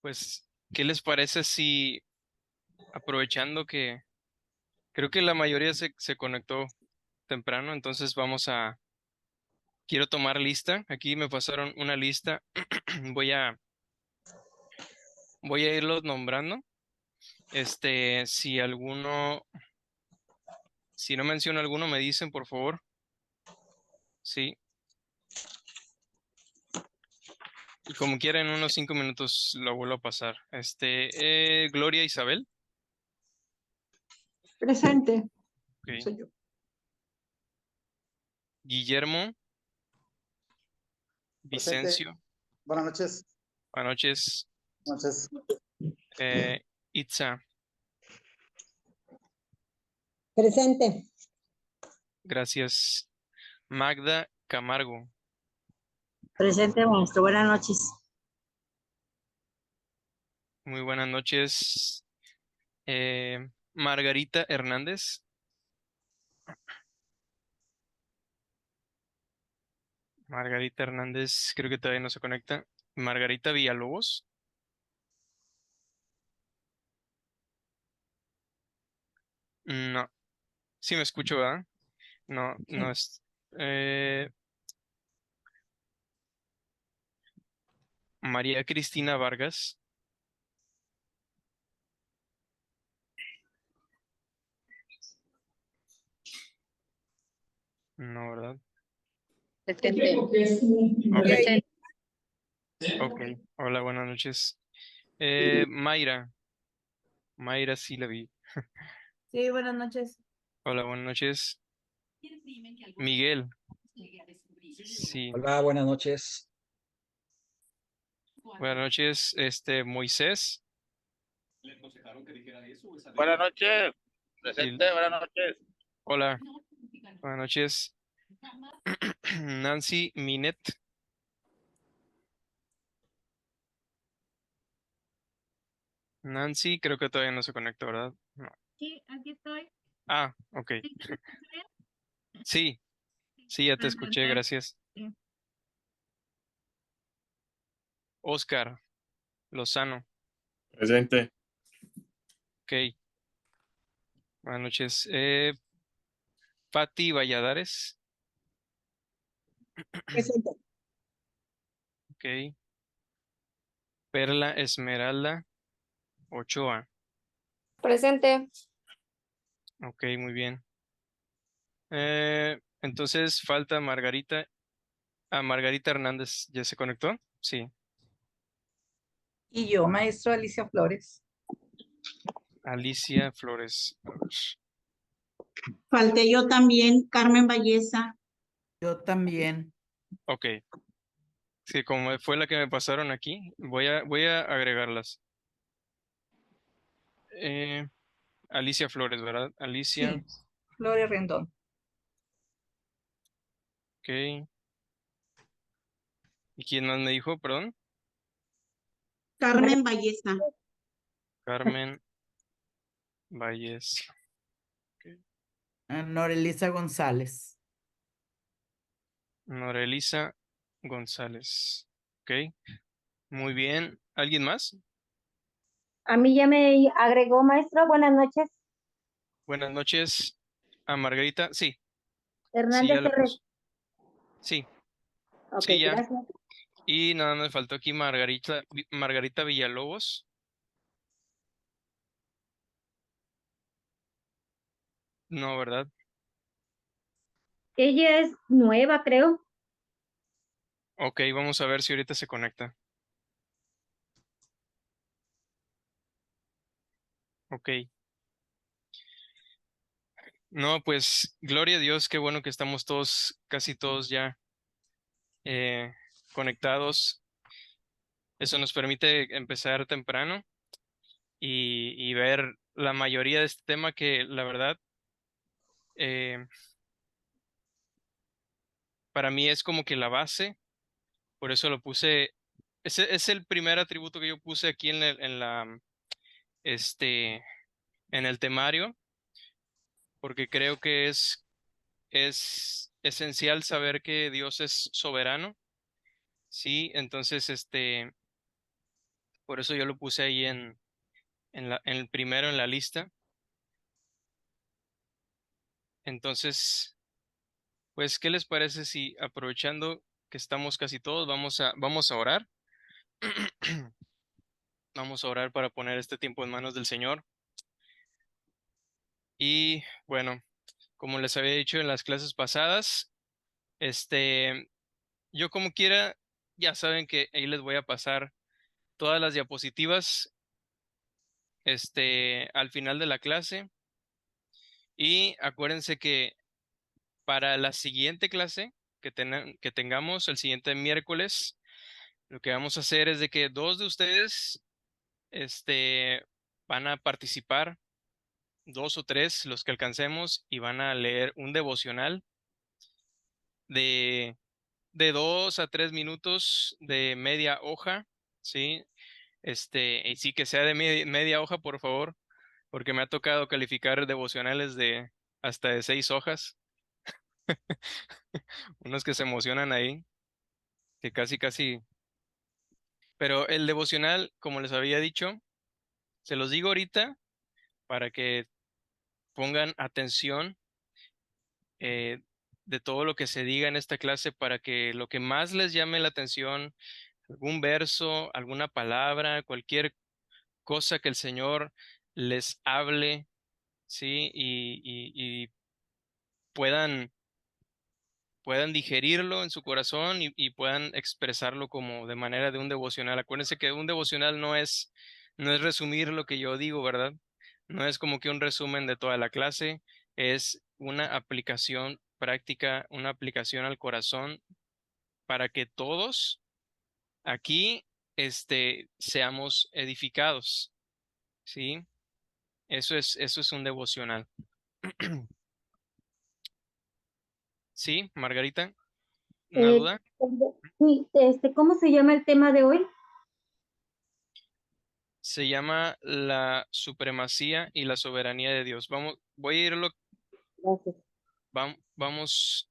Pues, ¿qué les parece si, aprovechando que creo que la mayoría se conectó temprano, entonces quiero tomar lista. Aquí me pasaron una lista. Voy a, voy a irlos nombrando. Si no menciono alguno, me dicen, por favor. Sí. Y como quiera, en unos 5 minutos lo vuelvo a pasar. Gloria Isabel. Presente. Ok. Soy yo. Guillermo Presente. Vicencio. Buenas noches. Buenas noches. Buenas noches. Itza. Presente. Gracias. Magda Camargo. Presente, maestro. Buenas noches. Muy buenas noches. Margarita Hernández. Margarita Hernández, creo que todavía no se conecta. Margarita Villalobos. No. Sí me escucho, ¿verdad? No, no es. eh, María Cristina Vargas. No, ¿verdad? Presente. Ok, Presente. ok. Hola, buenas noches. Mayra. Mayra sí la vi. Sí, buenas noches. Hola, buenas noches. Miguel. Sí. Hola, buenas noches. Buenas noches. Moisés. Buenas noches, Sí. presente, buenas noches. Hola, buenas noches. Nancy Minet. Nancy, creo que todavía no se conecta, ¿verdad? No. Sí, aquí estoy. Ah, ok. Sí, sí, ya te escuché, gracias. Sí. Oscar Lozano. Presente. Ok, buenas noches. Patti Valladares. Presente. Ok. Perla Esmeralda Ochoa. Presente. Ok, muy bien. Entonces falta Margarita. Ah, Margarita Hernández, ¿ya se conectó? Sí. Y yo, maestro Alicia Flores. Alicia Flores. A ver. Falté yo también, Carmen Valleza. Yo también. Ok. Sí, como fue la que me pasaron aquí, voy a agregarlas. Eh, Alicia Flores, ¿verdad? Alicia, Sí, Flores Rendón. ok. ¿Y quién más me dijo? Perdón. Carmen Valleza. Carmen Valles. Ok. Norelisa González. Norelisa González. Ok. Muy bien. ¿Alguien más? A mí ya me agregó, maestro. Buenas noches. Buenas noches. A Margarita. Sí, sí, Hernández ya la Torres. puse. Sí, Ok, sí, ya. gracias. Y nada, me faltó aquí Margarita Villalobos. No, ¿verdad? Ella es nueva, creo. Ok, vamos a ver si ahorita se conecta. Ok. No, pues, gloria a Dios, qué bueno que estamos todos, casi todos ya eh, conectados. Eso nos permite empezar temprano y ver la mayoría de este tema que, la verdad, eh, para mí es como que la base. Por eso lo puse. Ese es el primer atributo que yo puse aquí este, en el temario, porque creo que es esencial saber que Dios es soberano. Sí, entonces, Por eso yo lo puse ahí en el primero en la lista. Entonces, pues, ¿qué les parece si aprovechando que estamos casi todos, vamos a orar? Vamos a orar para poner este tiempo en manos del Señor. Y bueno, como les había dicho en las clases pasadas, yo como quiera, ya saben que ahí les voy a pasar todas las diapositivas, al final de la clase. Y acuérdense que para la siguiente clase que tengamos el siguiente miércoles, lo que vamos a hacer es de que dos de ustedes, van a participar, dos o tres, los que alcancemos, y van a leer un devocional de 2 a 3 minutos de media hoja, ¿sí? Y sí que sea de media hoja, por favor, porque me ha tocado calificar devocionales de hasta de 6 hojas, unos que se emocionan ahí, que casi, casi. Pero el devocional, como les había dicho, se los digo ahorita para que pongan atención eh, de todo lo que se diga en esta clase, para que lo que más les llame la atención, algún verso, alguna palabra, cualquier cosa que el Señor les hable, ¿sí? Y puedan digerirlo en su corazón y puedan expresarlo como de manera de un devocional. Acuérdense que un devocional no es resumir lo que yo digo, ¿verdad? No es como que un resumen de toda la clase, es una aplicación práctica, una aplicación al corazón para que todos aquí, seamos edificados, ¿sí? Eso es un devocional. ¿Sí, Margarita? ¿Una Eh, duda? sí, ¿cómo se llama el tema de hoy? Se llama la supremacía y la soberanía de Dios. Voy a irlo, Gracias. vamos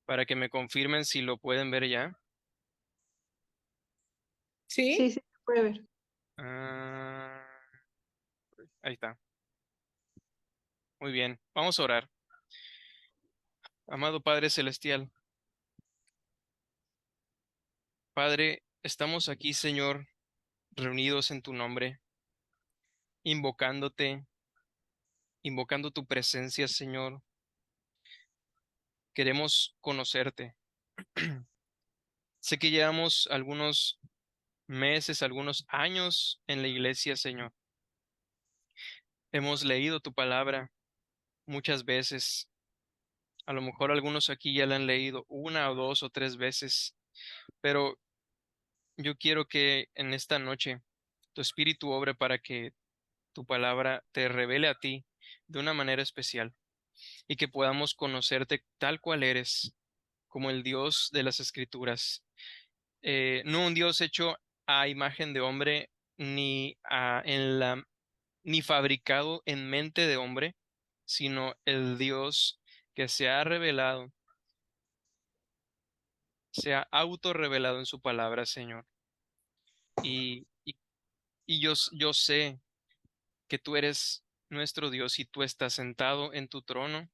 para que me confirmen si lo pueden ver ya. ¿Sí? Sí, sí, se puede ver. Ah, ahí está. Muy bien. Vamos a orar. Amado Padre Celestial, Padre, estamos aquí, Señor, reunidos en tu nombre, invocándote, invocando tu presencia, Señor. Queremos conocerte. Sé que llevamos algunos meses, algunos años en la iglesia, Señor. Hemos leído tu palabra muchas veces. A lo mejor algunos aquí ya la han leído una o dos o tres veces, pero yo quiero que en esta noche tu espíritu obre para que tu palabra te revele a ti de una manera especial y que podamos conocerte tal cual eres, como el Dios de las Escrituras. No un Dios hecho a imagen de hombre, ni fabricado en mente de hombre, sino el Dios que se ha revelado, se ha autorrevelado en su palabra, Señor. Y, y, y yo sé que tú eres nuestro Dios y tú estás sentado en tu trono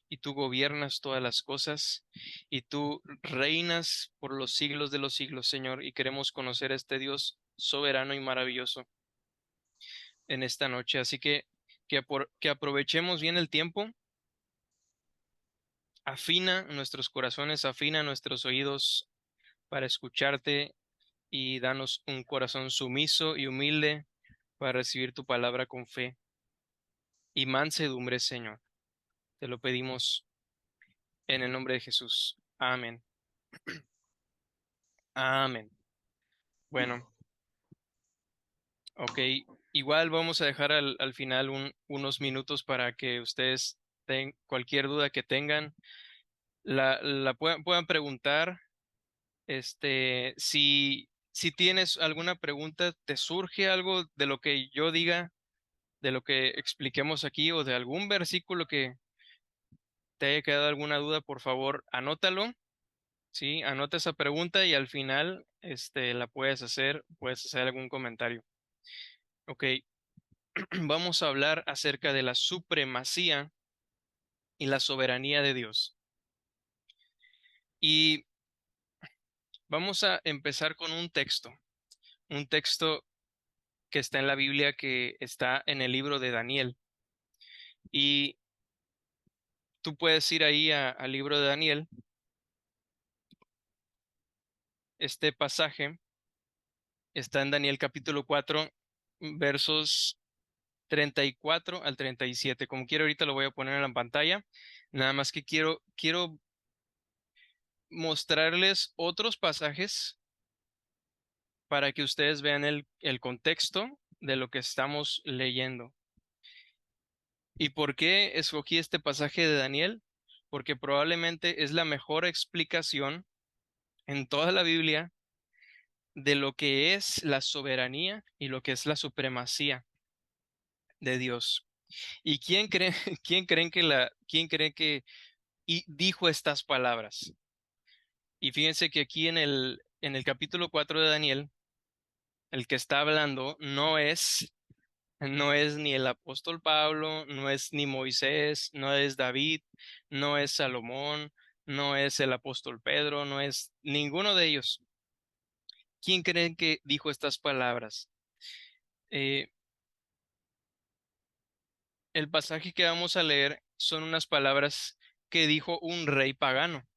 y tú gobiernas todas las cosas y tú reinas por los siglos de los siglos, Señor, y queremos conocer a este Dios soberano y maravilloso en esta noche. Así que aprovechemos bien el tiempo, afina nuestros corazones, afina nuestros oídos para escucharte y danos un corazón sumiso y humilde para recibir tu palabra con fe y mansedumbre, Señor. Te lo pedimos en el nombre de Jesús. Amén. Amén. Bueno, ok. Igual vamos a dejar al final unos minutos para que ustedes cualquier duda que tengan, la puedan preguntar. Si tienes alguna pregunta, te surge algo de lo que yo diga, de lo que expliquemos aquí o de algún versículo que te haya quedado alguna duda, por favor, anótalo ¿sí? Anota esa pregunta y al final la puedes hacer algún comentario. Ok, vamos a hablar acerca de la supremacía y la soberanía de Dios. Y vamos a empezar con un texto que está en la Biblia, que está en el libro de Daniel. Y tú puedes ir ahí al libro de Daniel. Este pasaje está en Daniel capítulo 4, versos 34 al 37. Como quiero, ahorita lo voy a poner en la pantalla. Nada más que quiero mostrarles otros pasajes para que ustedes vean el contexto de lo que estamos leyendo. ¿Y por qué escogí este pasaje de Daniel? Porque probablemente es la mejor explicación en toda la Biblia de lo que es la soberanía y lo que es la supremacía de Dios. ¿Y quién cree, quién cree que dijo estas palabras? Y fíjense que aquí en el capítulo 4 de Daniel, el que está hablando no es ni el apóstol Pablo, no es ni Moisés, no es David, no es Salomón, no es el apóstol Pedro, no es ninguno de ellos. ¿Quién creen que dijo estas palabras? Eh, el pasaje que vamos a leer son unas palabras que dijo un rey pagano.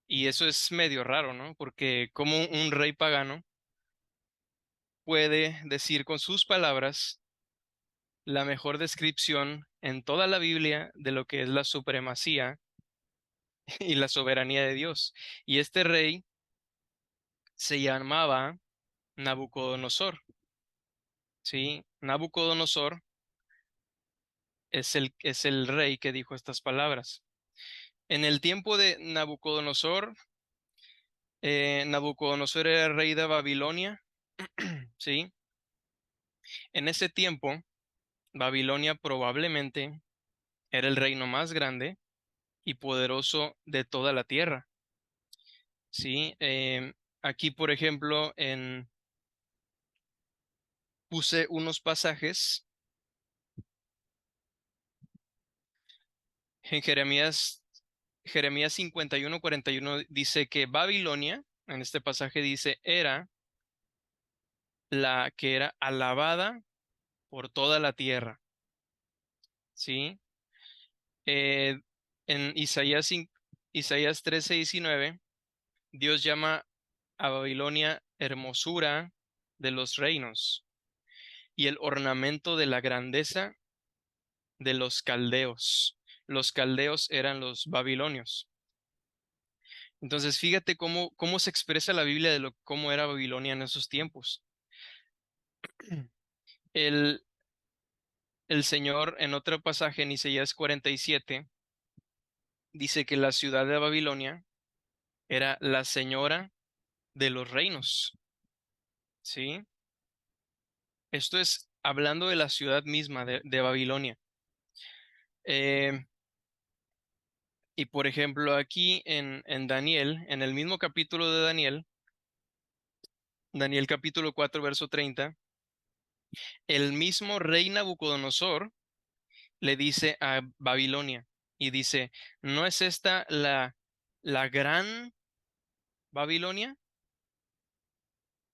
Y eso es medio raro, ¿no? Porque como un rey pagano puede decir con sus palabras la mejor descripción en toda la Biblia de lo que es la supremacía y la soberanía de Dios. Y este rey se llamaba Nabucodonosor, ¿sí? Nabucodonosor es el rey que dijo estas palabras. En el tiempo de Nabucodonosor, Nabucodonosor era el rey de Babilonia, ¿sí? En ese tiempo, Babilonia probablemente era el reino más grande y poderoso de toda la tierra, ¿sí? Aquí, por ejemplo, puse unos pasajes en Jeremías 51:41 dice que Babilonia, en este pasaje dice, era la que era alabada por toda la tierra, ¿sí? Eh, en Isaías 13:19, Dios llama a Babilonia hermosura de los reinos y el ornamento de la grandeza de los caldeos. Los caldeos eran los babilonios. Entonces, fíjate cómo se expresa la Biblia de cómo era Babilonia en esos tiempos. El, el Señor, en otro pasaje, en Isaías 47, dice que la ciudad de Babilonia era la señora de los reinos, ¿sí? Esto es hablando de la ciudad misma de Babilonia. Eh, y por ejemplo, aquí en Daniel, en el mismo capítulo de Daniel, Daniel capítulo 4, verso 30, el mismo rey Nabucodonosor le dice a Babilonia y dice, ¿no es esta la gran Babilonia?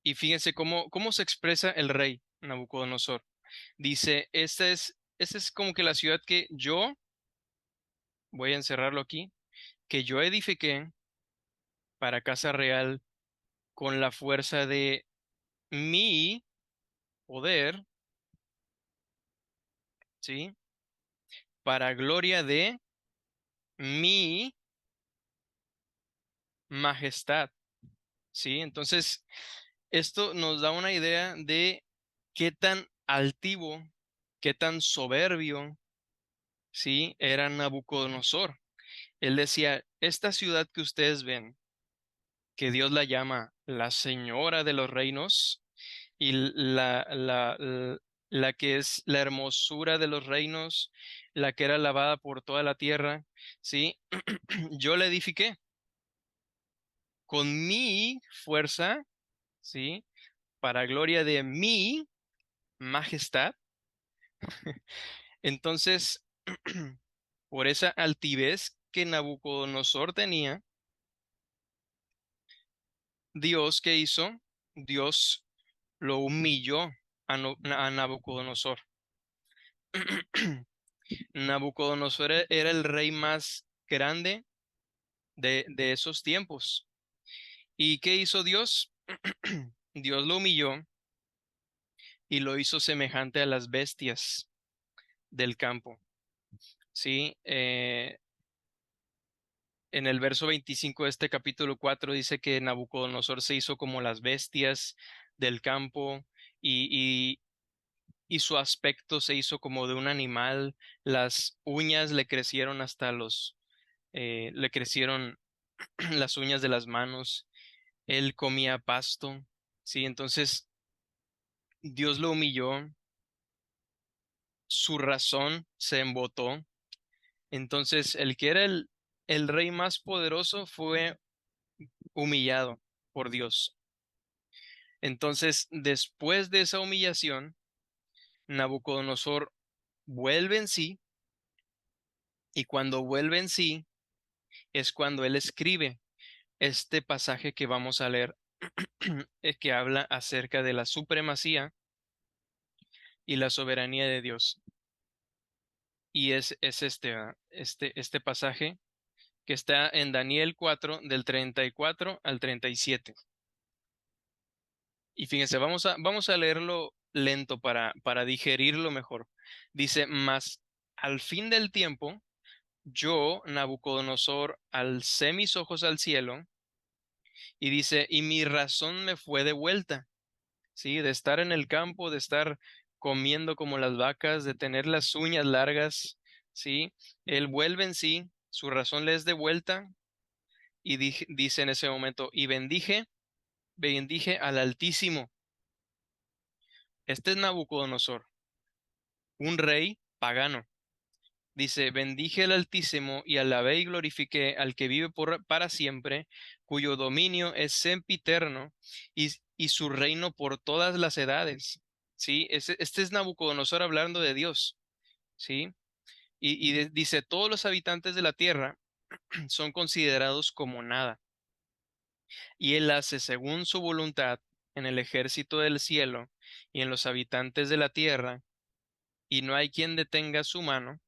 Y fíjense cómo se expresa el rey Nabucodonosor. Dice, esta es como que la ciudad que yo, voy a encerrarlo aquí, que yo edifiqué para casa real con la fuerza de mi poder, ¿sí? Para gloria de mi majestad, ¿sí? Entonces, esto nos da una idea de qué tan altivo, qué tan soberbio, ¿sí? Era Nabucodonosor. Él decía, esta ciudad que ustedes ven, que Dios la llama la señora de los reinos y la que es la hermosura de los reinos, la que era alabada por toda la tierra, ¿sí? Yo la edifiqué, con mi fuerza, ¿sí? Para gloria de mi majestad. Entonces, por esa altivez que Nabucodonosor tenía, Dios, ¿qué hizo? Dios lo humilló a Nabucodonosor. Nabucodonosor era el rey más grande de esos tiempos. ¿Y qué hizo Dios? Dios lo humilló y lo hizo semejante a las bestias del campo. Sí, en el verso 25 de este capítulo 4 dice que Nabucodonosor se hizo como las bestias del campo y, y su aspecto se hizo como de un animal. Las uñas le crecieron le crecieron las uñas de las manos. Él comía pasto. Sí, entonces Dios lo humilló, su razón se embotó. Entonces el que era el rey más poderoso fue humillado por Dios. Entonces, después de esa humillación, Nabucodonosor vuelve en sí, y cuando vuelve en sí es cuando él escribe este pasaje que vamos a leer, que habla acerca de la supremacía y la soberanía de Dios. Y es este pasaje que está en Daniel 4, del 34 al 37. Y fíjense, vamos a leerlo lento para digerirlo mejor. Dice, mas al fin del tiempo, yo, Nabucodonosor, alcé mis ojos al cielo y dice, y mi razón me fue devuelta, ¿sí? De estar en el campo, de estar comiendo como las vacas, de tener las uñas largas, ¿sí? Él vuelve en sí, su razón le es devuelta y dice en ese momento, y bendije al Altísimo. Este es Nabucodonosor, un rey pagano. Dice, bendije al Altísimo y alabé y glorifiqué al que vive para siempre, cuyo dominio es sempiterno y su reino por todas las edades. ¿Sí? Este es Nabucodonosor hablando de Dios. ¿Sí? Dice, todos los habitantes de la tierra son considerados como nada. Y él hace según su voluntad en el ejército del cielo y en los habitantes de la tierra, y no hay quien detenga su mano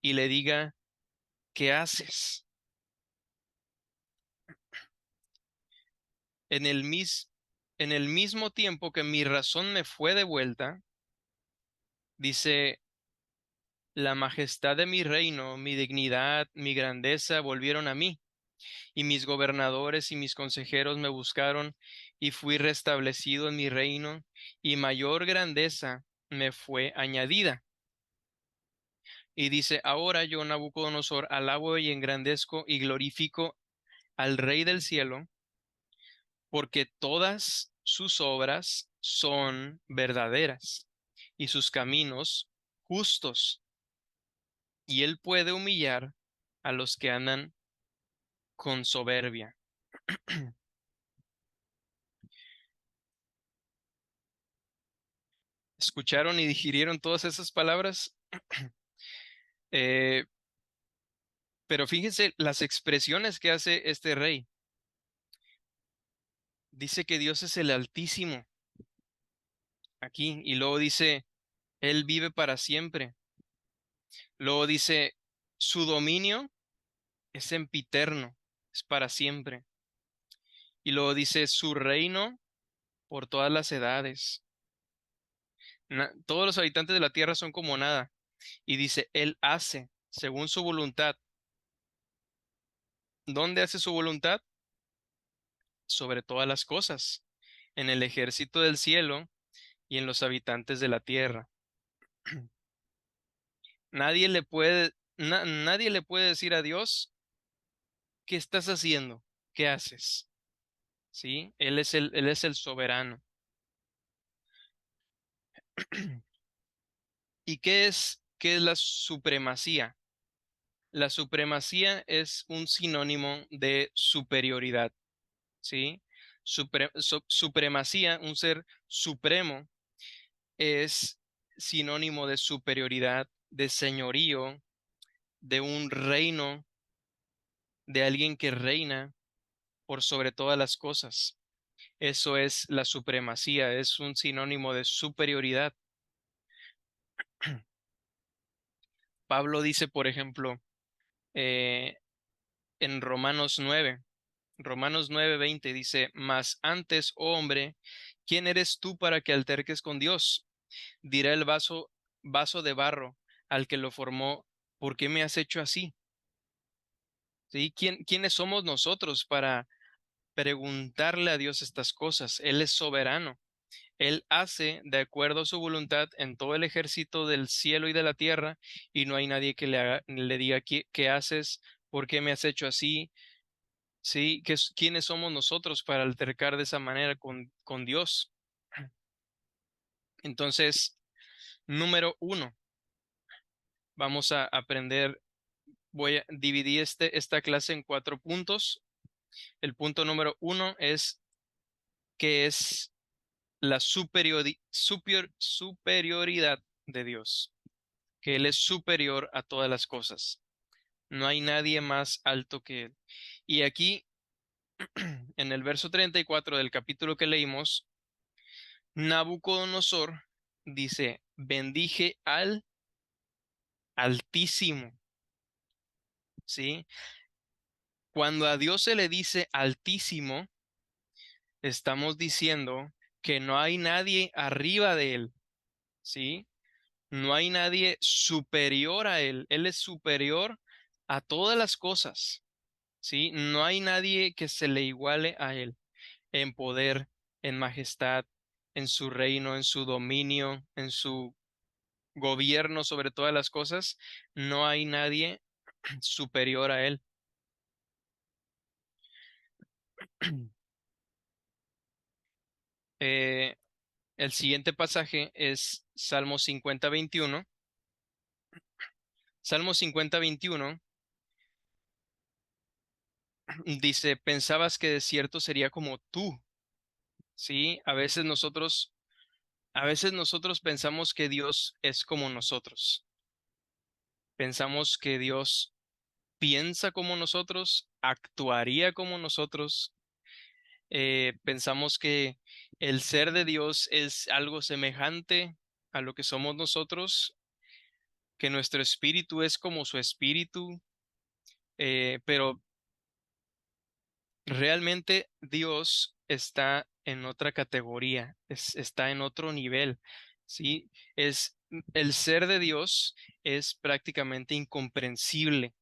y le diga, ¿qué haces? En en el mismo tiempo que mi razón me fue devuelta, dice, la majestad de mi reino, mi dignidad, mi grandeza volvieron a mí, y mis gobernadores y mis consejeros me buscaron, y fui restablecido en mi reino, y mayor grandeza me fue añadida. Y dice, ahora yo, Nabucodonosor, alabo y engrandezco y glorifico al Rey del cielo, porque todas sus obras son verdaderas y sus caminos justos, y él puede humillar a los que andan con soberbia. ¿Escucharon y digirieron todas esas palabras? Eh, pero fíjense las expresiones que hace este rey. Dice que Dios es el Altísimo aquí, y luego dice, Él vive para siempre. Luego dice, su dominio es sempiterno, es para siempre. Y luego dice, su reino por todas las edades. Todos los habitantes de la tierra son como nada. Y dice, Él hace según su voluntad. ¿Dónde hace su voluntad? Sobre todas las cosas, en el ejército del cielo y en los habitantes de la tierra. Nadie le puede decir a Dios, ¿qué estás haciendo? ¿Qué haces? ¿Sí? Él es el soberano. ¿Y qué es la supremacía? La supremacía es un sinónimo de superioridad. ¿sí? Supremacía, un ser supremo, es sinónimo de superioridad, de señorío, de un reino, de alguien que reina por sobre todas las cosas. Eso es la supremacía, es un sinónimo de superioridad. Pablo dice, por ejemplo, eh, en Romanos 9:20 dice, mas antes, oh hombre, ¿quién eres tú para que alterques con Dios? Dirá el vaso de barro al que lo formó, ¿por qué me has hecho así? ¿Sí? ¿Quiénes somos nosotros para preguntarle a Dios estas cosas? Él es soberano. Él hace de acuerdo a su voluntad en todo el ejército del cielo y de la tierra, y no hay nadie que le diga qué haces, por qué me has hecho así. ¿Sí? ¿Quiénes somos nosotros para altercar de esa manera con Dios? Entonces, número uno, vamos a aprender, voy a dividir esta clase en 4 puntos. El punto número uno es que es la superioridad de Dios, que Él es superior a todas las cosas. No hay nadie más alto que Él. Y aquí, en el verso 34 del capítulo que leímos, Nabucodonosor dice, bendije al Altísimo, ¿sí? Cuando a Dios se le dice Altísimo, estamos diciendo que no hay nadie arriba de Él, ¿sí? No hay nadie superior a Él. Él es superior a todas las cosas, ¿sí? No hay nadie que se le iguale a Él en poder, en majestad, en su reino, en su dominio, en su gobierno sobre todas las cosas. No hay nadie superior a Él. Eh, el siguiente pasaje es Salmo 50:21. Salmo 50:21 dice, pensabas que desierto sería como tú, ¿sí? A veces nosotros pensamos que Dios es como nosotros. Pensamos que Dios piensa como nosotros, actuaría como nosotros. Pensamos que el ser de Dios es algo semejante a lo que somos nosotros, que nuestro espíritu es como su espíritu, pero realmente Dios está en otra categoría, está en otro nivel, ¿sí? El ser de Dios es prácticamente incomprensible.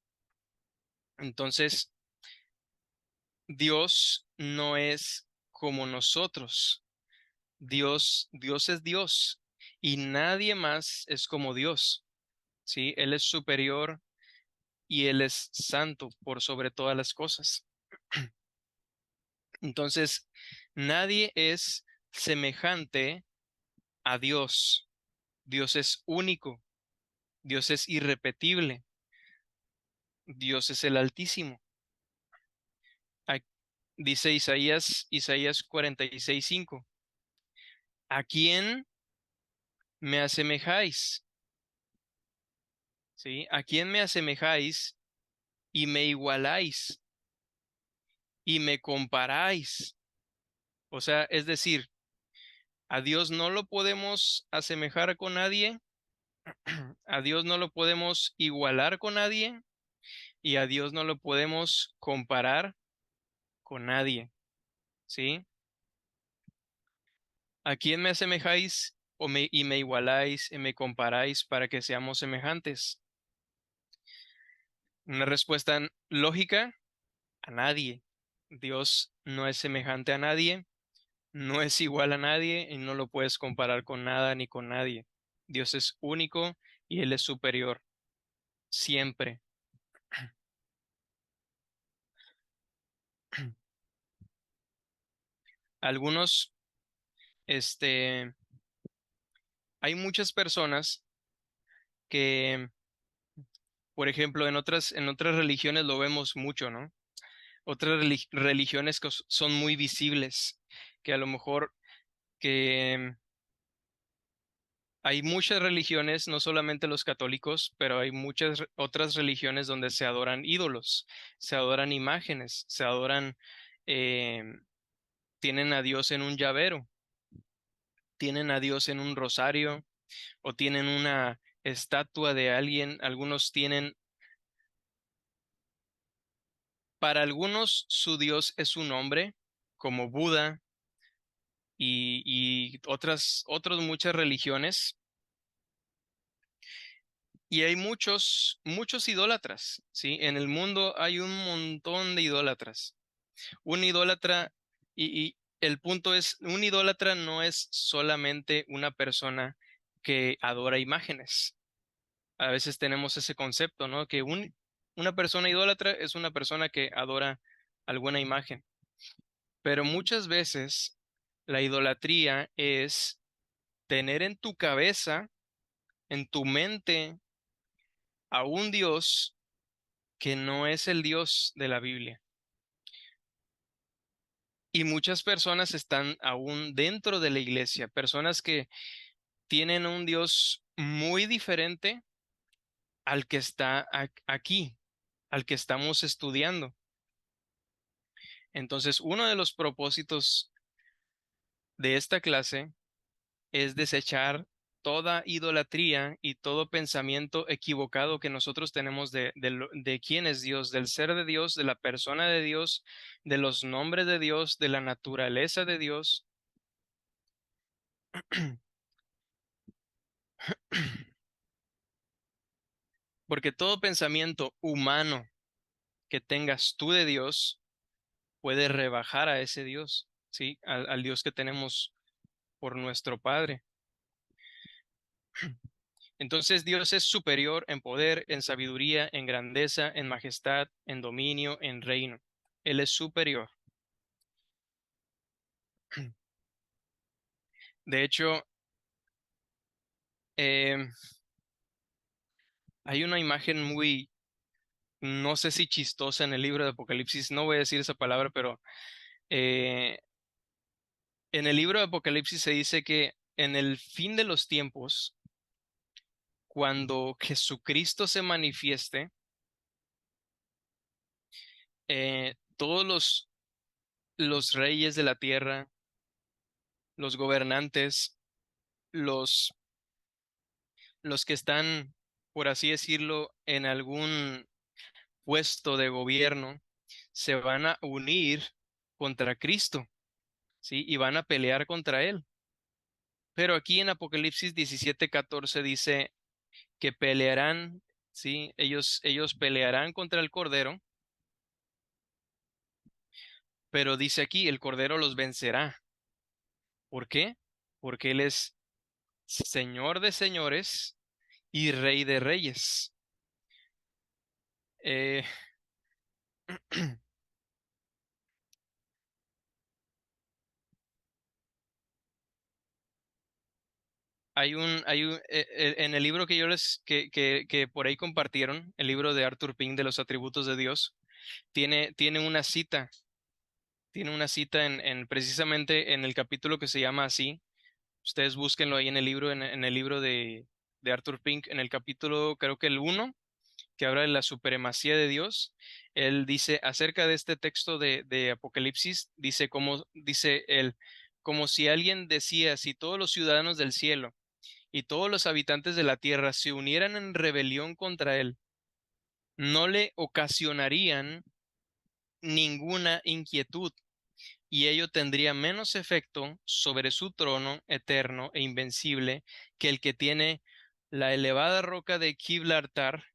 Entonces, Dios no es como nosotros. Dios es Dios y nadie más es como Dios, ¿sí? Él es superior y Él es santo por sobre todas las cosas. Entonces, nadie es semejante a Dios. Dios es único, Dios es irrepetible, Dios es el Altísimo. A- Dice Isaías 46:5, ¿a quién me asemejáis? ¿Sí? ¿A quién me asemejáis y me igualáis y me comparáis? O sea, es decir, a Dios no lo podemos asemejar con nadie, a Dios no lo podemos igualar con nadie y a Dios no lo podemos comparar con nadie, ¿sí? ¿A quién me asemejáis y me igualáis y me comparáis para que seamos semejantes? Una respuesta lógica, a nadie. Dios no es semejante a nadie, no es igual a nadie y no lo puedes comparar con nada ni con nadie. Dios es único y Él es superior, siempre. Algunos, este, hay muchas personas que, por ejemplo, en otras religiones lo vemos mucho, ¿no? otras religiones que son muy visibles, que a lo mejor que hay muchas religiones, no solamente los católicos, pero hay muchas otras religiones donde se adoran ídolos, se adoran imágenes, se adoran, eh, tienen a Dios en un llavero, tienen a Dios en un rosario o tienen una estatua de alguien. Algunos tienen, para algunos su Dios es un hombre, como Buda y otras muchas religiones. Y hay muchos idólatras, ¿sí? En el mundo hay un montón de idólatras. Un idólatra, y el punto es, un idólatra no es solamente una persona que adora imágenes. A veces tenemos ese concepto, ¿no? Que una persona idólatra es una persona que adora alguna imagen. Pero muchas veces la idolatría es tener en tu cabeza, en tu mente, a un Dios que no es el Dios de la Biblia. Y muchas personas están aún dentro de la iglesia, personas que tienen un Dios muy diferente al que está aquí, al que estamos estudiando. Entonces, uno de los propósitos de esta clase es desechar toda idolatría y todo pensamiento equivocado que nosotros tenemos de quién es Dios, del ser de Dios, de la persona de Dios, de los nombres de Dios, de la naturaleza de Dios. Porque todo pensamiento humano que tengas tú de Dios puede rebajar a ese Dios, ¿sí? Al Dios que tenemos por nuestro Padre. Entonces Dios es superior en poder, en sabiduría, en grandeza, en majestad, en dominio, en reino. Él es superior. De hecho, eh, hay una imagen muy, no sé si chistosa en el libro de Apocalipsis, no voy a decir esa palabra, pero eh, en el libro de Apocalipsis se dice que en el fin de los tiempos, cuando Jesucristo se manifieste, todos los reyes de la tierra, los gobernantes, los, los que están, por así decirlo, en algún puesto de gobierno, se van a unir contra Cristo, ¿sí? Y van a pelear contra Él. Pero aquí en Apocalipsis 17:14 dice que pelearán, ¿sí? Ellos pelearán contra el Cordero, pero dice aquí, el Cordero los vencerá. ¿Por qué? Porque Él es Señor de señores y Rey de reyes. Eh, en el libro que yo que por ahí compartieron, el libro de Arthur Pink de los atributos de Dios, tiene una cita en precisamente en el capítulo que se llama así. Ustedes búsquenlo ahí en el libro, en el libro de Arthur Pink, en el capítulo, creo que el uno, que habla de la supremacía de Dios. Él dice acerca de este texto de Apocalipsis, dice él, como si alguien decía, si todos los ciudadanos del cielo y todos los habitantes de la tierra se unieran en rebelión contra él, no le ocasionarían ninguna inquietud, y ello tendría menos efecto sobre su trono eterno e invencible que el que tiene la elevada roca de Gibraltar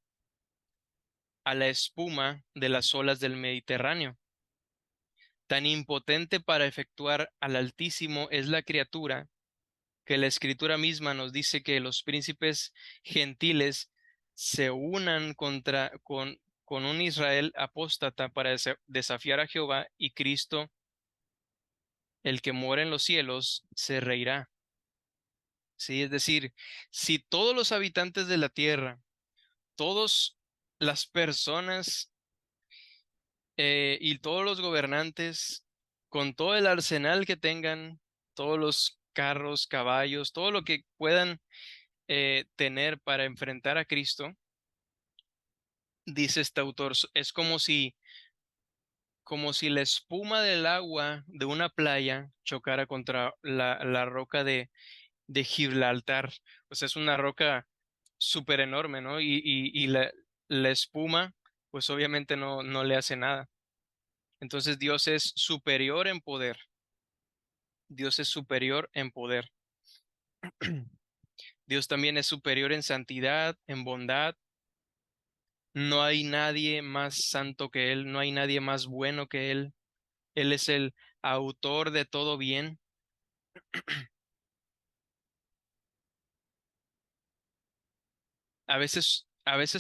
a la espuma de las olas del Mediterráneo. Tan impotente para efectuar al Altísimo es la criatura, que la Escritura misma nos dice que los príncipes gentiles se unan con un Israel apóstata para desafiar a Jehová, y Cristo, el que mora en los cielos, se reirá. Sí, es decir, si todos los habitantes de la tierra, todas las personas y todos los gobernantes, con todo el arsenal que tengan, todos los carros, caballos, todo lo que puedan tener para enfrentar a Cristo, dice este autor, es como si la espuma del agua de una playa chocara contra la roca de Gibraltar. O sea, es una roca súper enorme, ¿no? Y la espuma, pues obviamente no le hace nada. Entonces Dios es superior en poder. Dios es superior en poder. Dios también es superior en santidad, en bondad. No hay nadie más santo que Él, no hay nadie más bueno que Él. Él es el autor de todo bien. A veces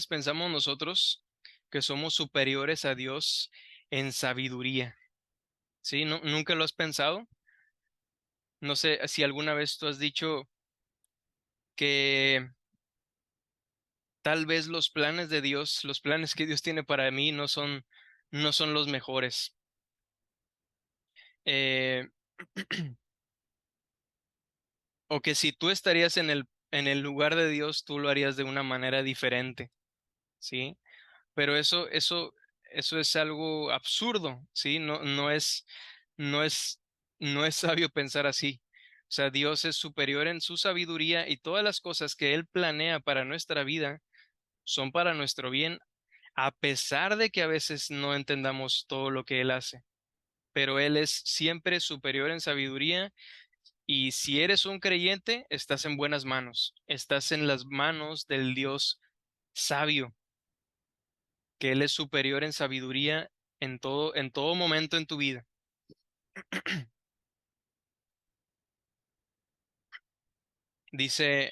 pensamos nosotros que somos superiores a Dios en sabiduría. ¿Sí? ¿Nunca lo has pensado? No sé si alguna vez tú has dicho que tal vez los planes de Dios, los planes que Dios tiene para mí no son los mejores. Eh, o que si tú estarías en el lugar de Dios, tú lo harías de una manera diferente, ¿sí? Pero eso es algo absurdo, ¿sí? No es, no es sabio pensar así. O sea, Dios es superior en su sabiduría y todas las cosas que Él planea para nuestra vida son para nuestro bien, a pesar de que a veces no entendamos todo lo que Él hace. Pero Él es siempre superior en sabiduría y si eres un creyente, estás en buenas manos. Estás en las manos del Dios sabio, que Él es superior en sabiduría en todo momento en tu vida. Dice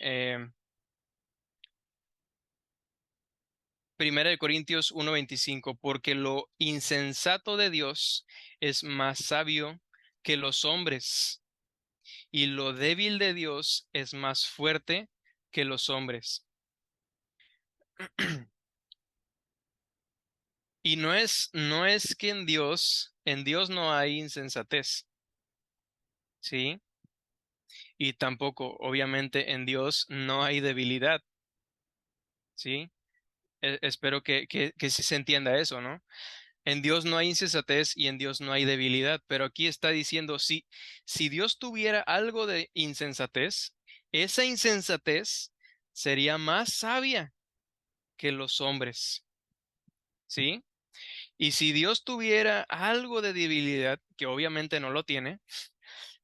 Primera de Corintios 1:25, porque lo insensato de Dios es más sabio que los hombres, y lo débil de Dios es más fuerte que los hombres. Y no es que en Dios no hay insensatez, ¿sí? Y tampoco, obviamente, en Dios no hay debilidad, ¿sí? Espero que sí se entienda eso, ¿no? En Dios no hay insensatez y en Dios no hay debilidad, pero aquí está diciendo, si Dios tuviera algo de insensatez, esa insensatez sería más sabia que los hombres, ¿sí? Y si Dios tuviera algo de debilidad, que obviamente no lo tiene,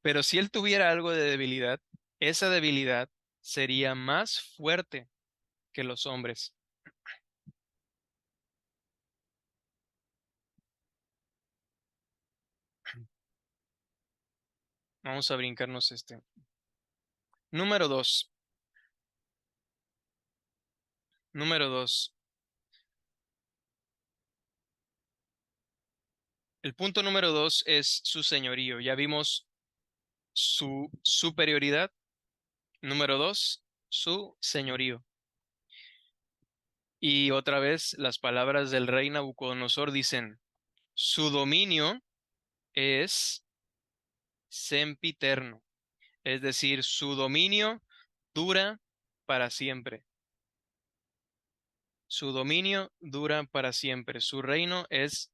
pero si Él tuviera algo de debilidad, esa debilidad sería más fuerte que los hombres. Vamos a brincarnos este. Número dos. Número dos. El punto número dos es su señorío. Ya vimos su superioridad. Número dos, su señorío. Y otra vez las palabras del rey Nabucodonosor dicen, su dominio es sempiterno, es decir, su dominio dura para siempre. Su dominio dura para siempre. Su reino es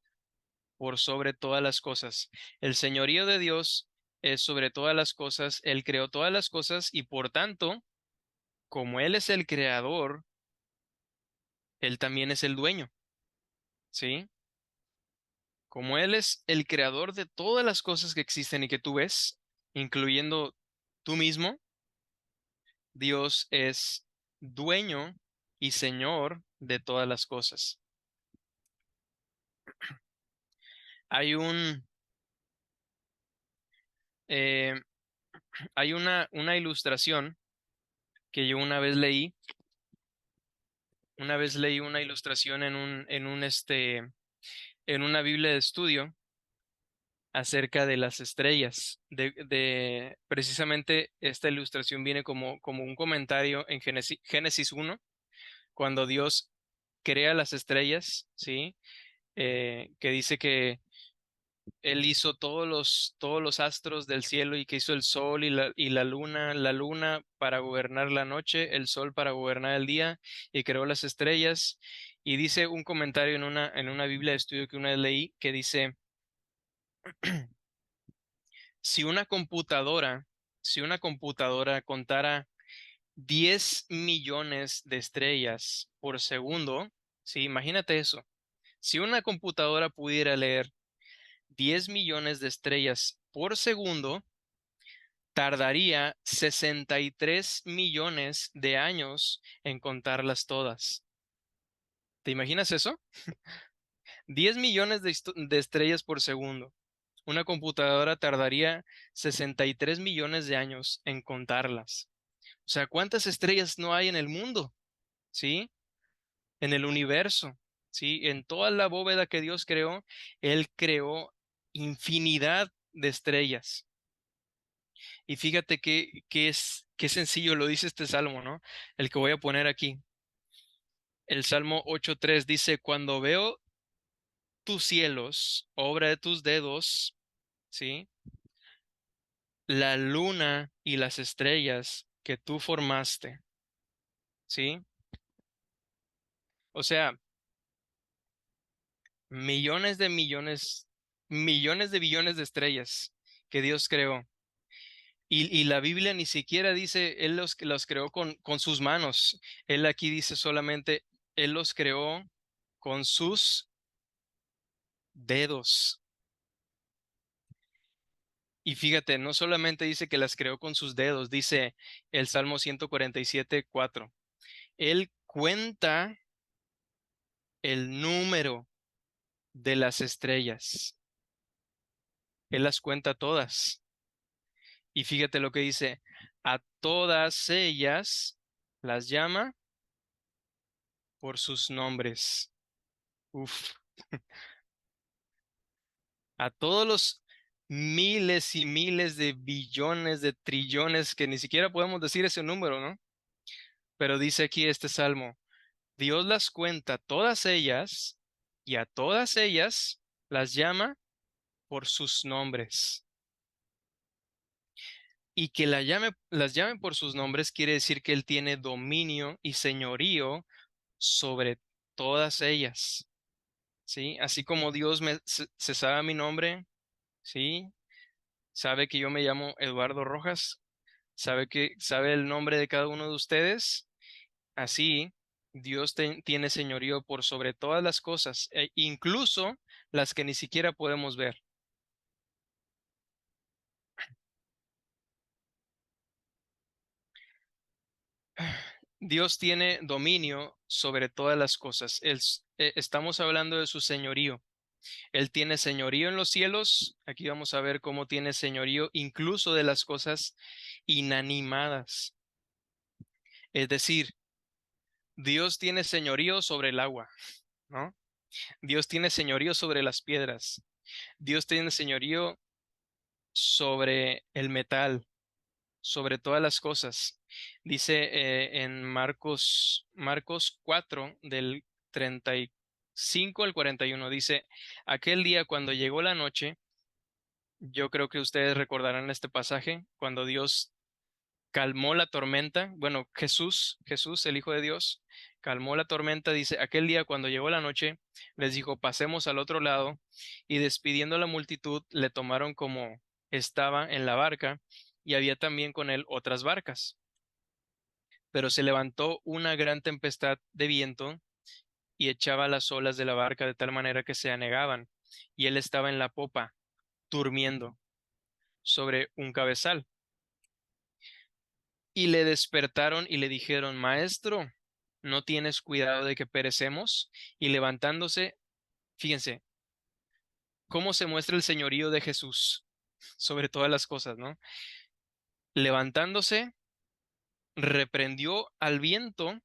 por sobre todas las cosas. El señorío de Dios es sobre todas las cosas. Él creó todas las cosas y por tanto, como Él es el creador, Él también es el dueño, ¿sí? Como Él es el creador de todas las cosas que existen y que tú ves, incluyendo tú mismo, Dios es dueño y señor de todas las cosas. Hay un, eh, hay una ilustración que yo una vez leí una ilustración en una Biblia de estudio acerca de las estrellas. Precisamente esta ilustración viene como un comentario en Génesis 1, cuando Dios crea las estrellas, ¿sí? que dice que Él hizo todos los astros del cielo y que hizo el sol y la luna para gobernar la noche, el sol para gobernar el día y creó las estrellas. Y dice un comentario en una Biblia de estudio que una vez leí que dice, si una computadora, si una computadora contara 10 millones de estrellas por segundo, sí, imagínate eso. Si una computadora pudiera leer 10 millones de estrellas por segundo, tardaría 63 millones de años en contarlas todas. ¿Te imaginas eso? 10 millones de estrellas por segundo. Una computadora tardaría 63 millones de años en contarlas. O sea, ¿cuántas estrellas no hay en el mundo? ¿Sí? En el universo. ¿Sí? En toda la bóveda que Dios creó, Él creó infinidad de estrellas. Y fíjate qué sencillo lo dice este salmo, ¿no? El que voy a poner aquí. El Salmo 8:3 dice, cuando veo tus cielos, obra de tus dedos, ¿sí? La luna y las estrellas que tú formaste, ¿sí? O sea, millones de billones de estrellas que Dios creó. Y la Biblia ni siquiera dice, Él los creó con sus manos. Él aquí dice solamente, Él los creó con sus dedos. Y fíjate, no solamente dice que las creó con sus dedos, dice el Salmo 147:4. Él cuenta el número de las estrellas. Él las cuenta todas. Y fíjate lo que dice, a todas ellas las llama por sus nombres. Uf, a todos los miles y miles de billones de trillones que ni siquiera podemos decir ese número, ¿no? Pero dice aquí este salmo, Dios las cuenta todas ellas y a todas ellas las llama por sus nombres. Y que las llame por sus nombres quiere decir que Él tiene dominio y señorío sobre todas ellas, ¿sí? Así como Dios se sabe mi nombre, ¿sí? Sabe que yo me llamo Eduardo Rojas, sabe el nombre de cada uno de ustedes. Así, Dios tiene señorío por sobre todas las cosas, incluso las que ni siquiera podemos ver. Dios tiene dominio sobre todas las cosas. Estamos hablando de su señorío. Él tiene señorío en los cielos. Aquí vamos a ver cómo tiene señorío incluso de las cosas inanimadas. Es decir, Dios tiene señorío sobre el agua, ¿no? Dios tiene señorío sobre las piedras. Dios tiene señorío sobre el metal, sobre todas las cosas. Dice en Marcos 4, del 35 al 41, dice, aquel día cuando llegó la noche, yo creo que ustedes recordarán este pasaje, cuando Dios calmó la tormenta, bueno, Jesús, el Hijo de Dios, calmó la tormenta, dice, aquel día cuando llegó la noche, les dijo, pasemos al otro lado, y despidiendo a la multitud, le tomaron como estaba en la barca, y había también con él otras barcas. Pero se levantó una gran tempestad de viento, y echaba las olas de la barca de tal manera que se anegaban, y él estaba en la popa, durmiendo sobre un cabezal. Y le despertaron y le dijeron, Maestro, ¿no tienes cuidado de que perecemos? Y levantándose, fíjense, cómo se muestra el señorío de Jesús sobre todas las cosas, ¿no? Levantándose, reprendió al viento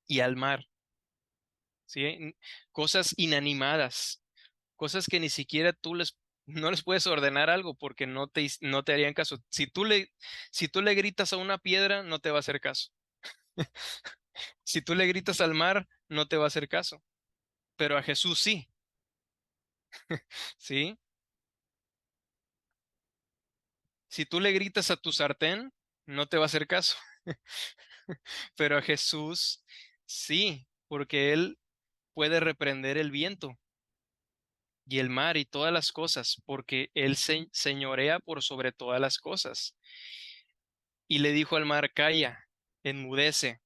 y al mar, ¿sí? Cosas inanimadas, cosas que ni siquiera no les puedes ordenar algo porque no te harían caso. Si tú le gritas a una piedra, no te va a hacer caso. Si tú le gritas al mar, no te va a hacer caso. pero a Jesús sí, ¿sí? Si tú le gritas a tu sartén, no te va a hacer caso, pero a Jesús sí, porque Él puede reprender el viento y el mar y todas las cosas, porque Él señorea por sobre todas las cosas. Y le dijo al mar, calla, enmudece,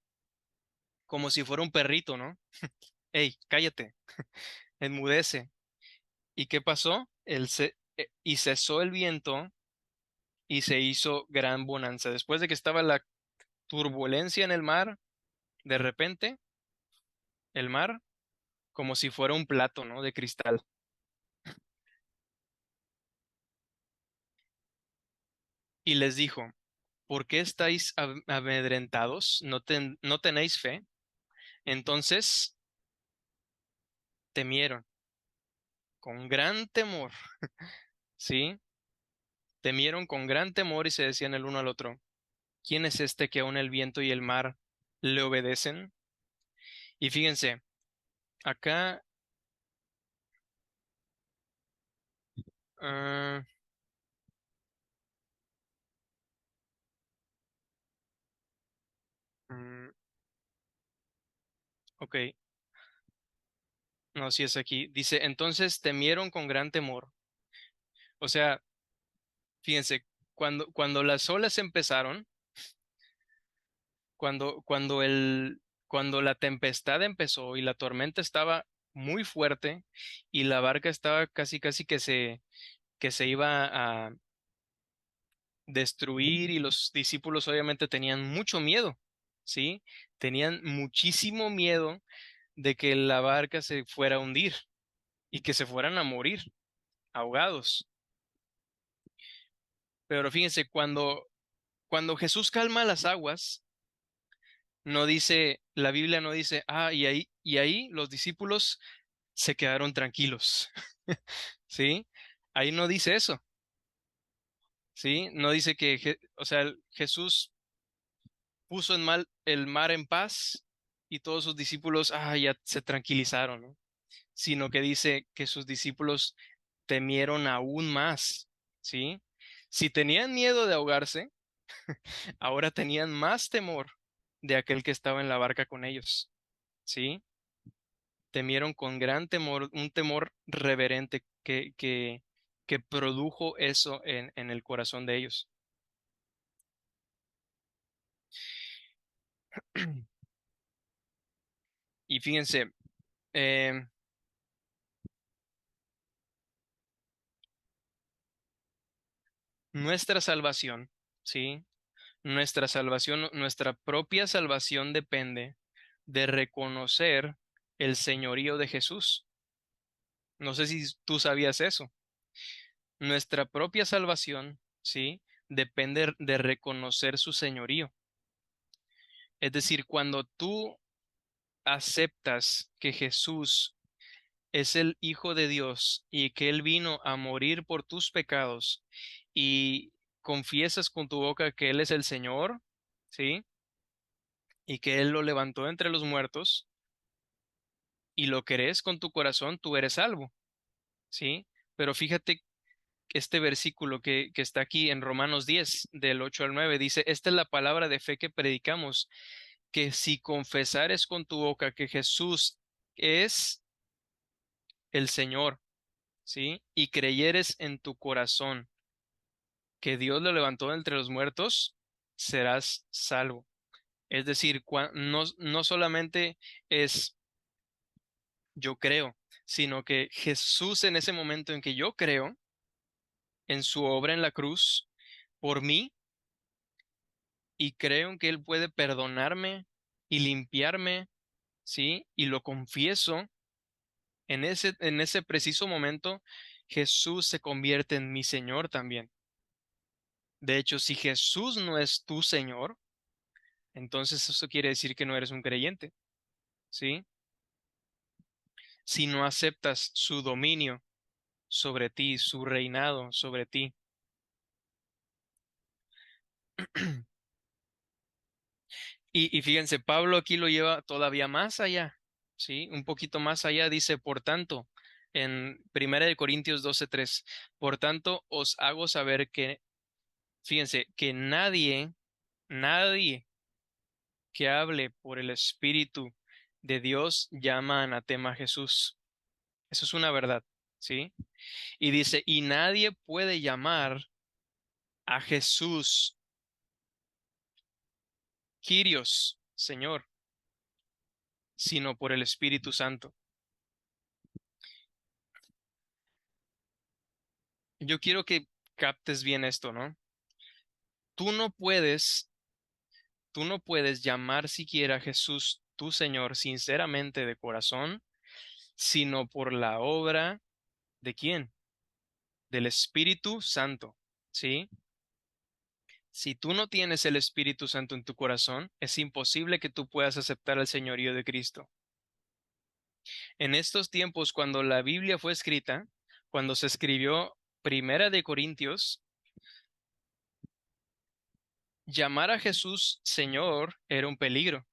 como si fuera un perrito, ¿no? Ey, cállate, enmudece. ¿Y qué pasó? Y cesó el viento y se hizo gran bonanza. Después de que estaba la turbulencia en el mar, de repente, el mar, como si fuera un plato, ¿no? De cristal. Y les dijo, ¿por qué estáis amedrentados? ¿No tenéis fe? Entonces temieron con gran temor, ¿sí? Temieron con gran temor y se decían el uno al otro, ¿quién es este que aun el viento y el mar le obedecen? Y fíjense, acá, ah, mm, ok, no, si es aquí. Dice, entonces temieron con gran temor. O sea, fíjense, cuando las olas empezaron, cuando la tempestad empezó y la tormenta estaba muy fuerte y la barca estaba casi casi que se iba a destruir y los discípulos obviamente tenían mucho miedo, ¿sí? Tenían muchísimo miedo de que la barca se fuera a hundir y que se fueran a morir ahogados. Pero fíjense, cuando Jesús calma las aguas, no dice, la Biblia no dice, y ahí los discípulos se quedaron tranquilos, ¿sí? Ahí no dice eso, ¿sí? No dice que, o sea, Jesús puso el mar en paz y todos sus discípulos, ya se tranquilizaron, ¿no? Sino que dice que sus discípulos temieron aún más, ¿sí? Si tenían miedo de ahogarse, ahora tenían más temor de aquel que estaba en la barca con ellos, ¿sí? Temieron con gran temor, un temor reverente que produjo eso en el corazón de ellos. Y fíjense, eh, nuestra salvación, ¿sí? Nuestra salvación, nuestra propia salvación depende de reconocer el señorío de Jesús. No sé si tú sabías eso. Nuestra propia salvación, ¿sí? Depende de reconocer su señorío. Es decir, cuando tú aceptas que Jesús es el Hijo de Dios y que Él vino a morir por tus pecados y confiesas con tu boca que Él es el Señor, ¿sí? Y que Él lo levantó entre los muertos y lo crees con tu corazón, tú eres salvo, ¿sí? Pero fíjate este versículo que está aquí en Romanos 10, del 8 al 9, dice, esta es la palabra de fe que predicamos, que si confesares con tu boca que Jesús es el Señor, ¿sí? Y creyeres en tu corazón que Dios lo levantó de entre los muertos, serás salvo. Es decir, no solamente es yo creo, sino que Jesús en ese momento en que yo creo en su obra en la cruz por mí y creo en que Él puede perdonarme y limpiarme, ¿sí? Y lo confieso, en ese preciso momento, Jesús se convierte en mi Señor también. De hecho, si Jesús no es tu Señor, entonces eso quiere decir que no eres un creyente, ¿sí? Si no aceptas su dominio sobre ti, su reinado sobre ti. Y fíjense, Pablo aquí lo lleva todavía más allá, ¿sí? Un poquito más allá dice, por tanto, en 1 Corintios 12:3, por tanto, os hago saber que, fíjense, que nadie que hable por el Espíritu de Dios llama anatema a Jesús. Eso es una verdad, ¿sí? Y dice, y nadie puede llamar a Jesús Kyrios, Señor, sino por el Espíritu Santo. Yo quiero que captes bien esto, ¿no? Tú no puedes, tú no puedes llamar siquiera a Jesús tu Señor sinceramente de corazón, sino por la obra ¿de quién? Del Espíritu Santo, ¿sí? Si tú no tienes el Espíritu Santo en tu corazón, es imposible que tú puedas aceptar el señorío de Cristo. En estos tiempos, cuando la Biblia fue escrita, cuando se escribió Primera de Corintios, llamar a Jesús Señor era un peligro,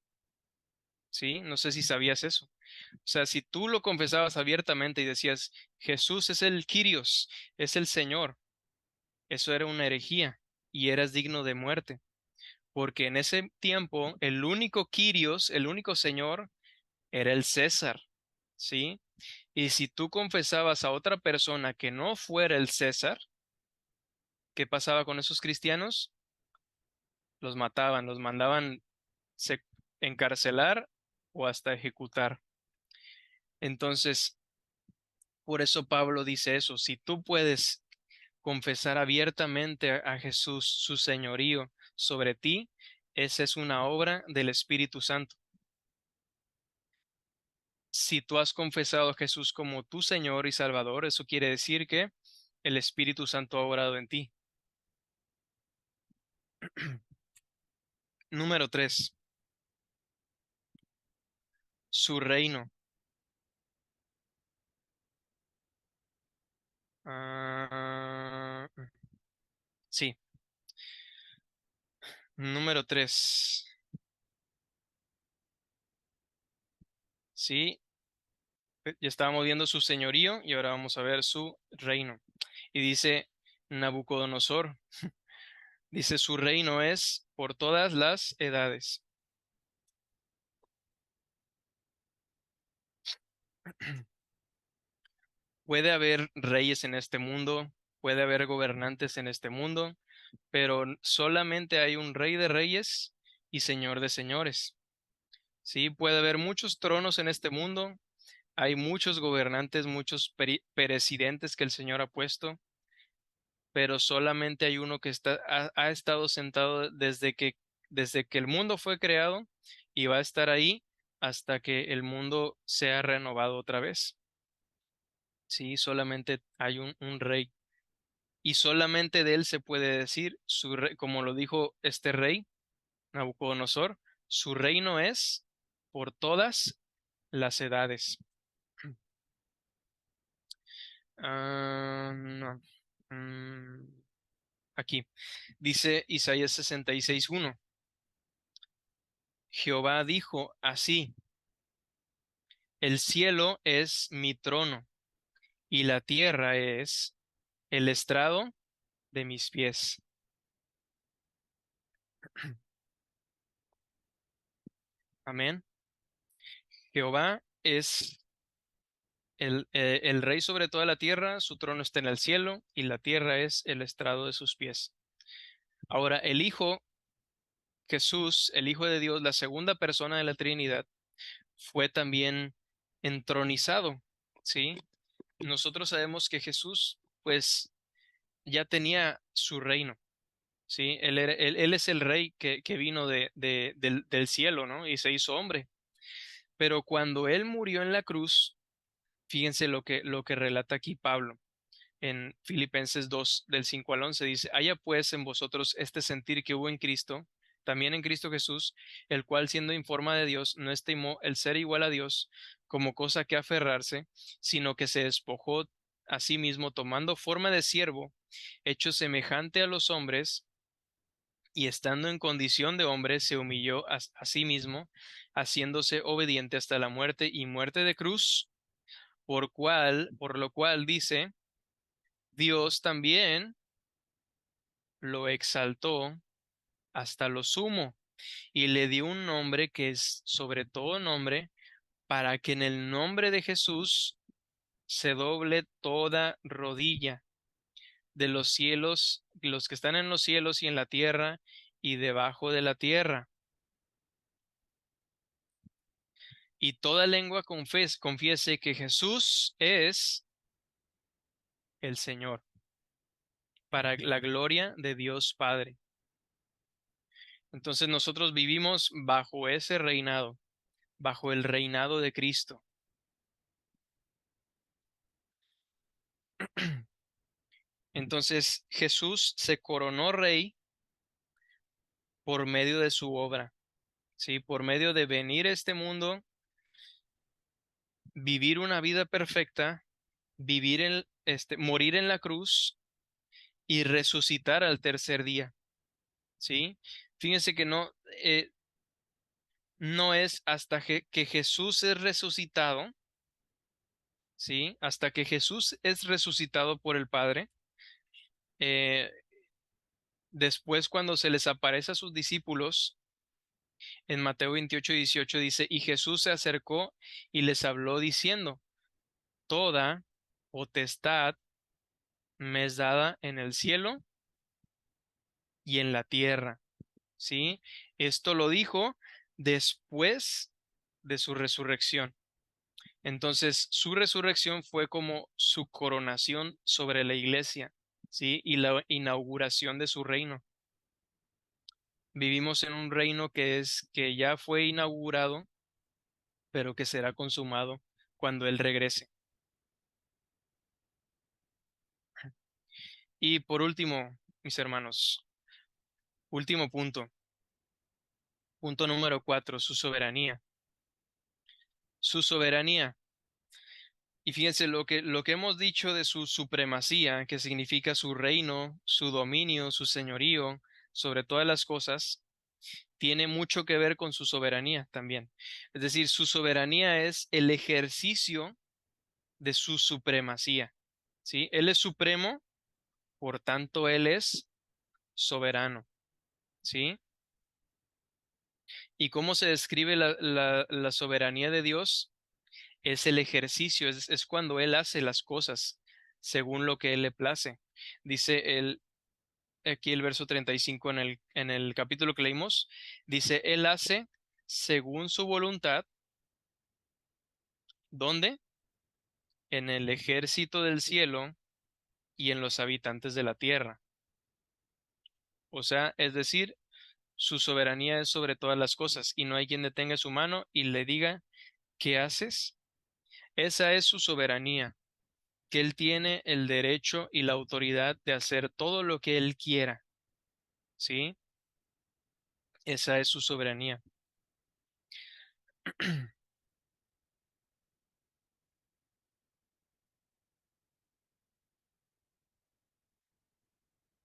¿sí? No sé si sabías eso. O sea, si tú lo confesabas abiertamente y decías, Jesús es el Kyrios, es el Señor, eso era una herejía y eras digno de muerte, porque en ese tiempo el único Kyrios, el único Señor, era el César, ¿sí? Y si tú confesabas a otra persona que no fuera el César, ¿qué pasaba con esos cristianos? Los mataban, los mandaban se- encarcelar o hasta ejecutar. Entonces, por eso Pablo dice eso, si tú puedes confesar abiertamente a Jesús su señorío sobre ti, esa es una obra del Espíritu Santo. Si tú has confesado a Jesús como tu Señor y Salvador, eso quiere decir que el Espíritu Santo ha obrado en ti. Número 3, su reino. Ah, sí, número 3. Sí, ya estábamos viendo su señorío y ahora vamos a ver su reino. Y dice Nabucodonosor, dice su reino es por todas las edades. Puede haber reyes en este mundo, puede haber gobernantes en este mundo, pero solamente hay un rey de reyes y señor de señores. Sí, puede haber muchos tronos en este mundo, hay muchos gobernantes, muchos presidentes que el Señor ha puesto, pero solamente hay uno que ha estado sentado desde que el mundo fue creado y va a estar ahí hasta que el mundo sea renovado otra vez. Sí, solamente hay un rey. Y solamente de él se puede decir, como lo dijo este rey, Nabucodonosor, su reino es por todas las edades. No. Aquí dice Isaías 66:1. Jehová dijo así, el cielo es mi trono y la tierra es el estrado de mis pies. Amén. Jehová es el rey sobre toda la tierra, su trono está en el cielo y la tierra es el estrado de sus pies. Ahora, el Hijo Jesús, el Hijo de Dios, la segunda persona de la Trinidad, fue también entronizado, ¿sí? Nosotros sabemos que Jesús, pues, ya tenía su reino, ¿sí? Él es el rey que vino del cielo, ¿no? Y se hizo hombre. Pero cuando él murió en la cruz, fíjense lo que relata aquí Pablo en Filipenses 2, del 5 al 11, dice, haya pues en vosotros este sentir que hubo en Cristo, también en Cristo Jesús, el cual siendo en forma de Dios, no estimó el ser igual a Dios como cosa que aferrarse, sino que se despojó a sí mismo tomando forma de siervo, hecho semejante a los hombres, y estando en condición de hombre, se humilló a sí mismo, haciéndose obediente hasta la muerte y muerte de cruz, por lo cual dice, Dios también lo exaltó hasta lo sumo y le dio un nombre que es sobre todo nombre, para que en el nombre de Jesús se doble toda rodilla de los cielos, los que están en los cielos y en la tierra y debajo de la tierra. Y toda lengua confiese que Jesús es el Señor, para la gloria de Dios Padre. Entonces nosotros vivimos bajo ese reinado, bajo el reinado de Cristo. Entonces Jesús se coronó rey por medio de su obra, ¿sí? Por medio de venir a este mundo, vivir una vida perfecta, morir en la cruz y resucitar al tercer día, ¿sí? Fíjense que no es hasta que Jesús es resucitado, ¿sí? Hasta que Jesús es resucitado por el Padre. eh, Después, cuando se les aparece a sus discípulos, en Mateo 28:18 dice, y Jesús se acercó y les habló diciendo, toda potestad me es dada en el cielo y en la tierra, ¿sí? Esto lo dijo después de su resurrección. Entonces, su resurrección fue como su coronación sobre la iglesia, ¿sí? Y la inauguración de su reino. Vivimos en un reino que ya fue inaugurado, pero que será consumado cuando Él regrese. Y por último, mis hermanos, último punto, punto número 4, su soberanía. Su soberanía. Y fíjense lo que hemos dicho de su supremacía, que significa su reino, su dominio, su señorío sobre todas las cosas, tiene mucho que ver con su soberanía también. Es decir, su soberanía es el ejercicio de su supremacía, ¿sí? Él es supremo, por tanto, Él es soberano, ¿sí? ¿Y cómo se describe la soberanía de Dios? Es el ejercicio, es cuando Él hace las cosas según lo que Él le place. Dice aquí el verso 35 en el capítulo que leímos, dice, Él hace según su voluntad, ¿dónde? En el ejército del cielo y en los habitantes de la tierra. O sea, es decir, su soberanía es sobre todas las cosas y no hay quien detenga su mano y le diga, ¿qué haces? Esa es su soberanía, que Él tiene el derecho y la autoridad de hacer todo lo que Él quiera, ¿sí? Esa es su soberanía.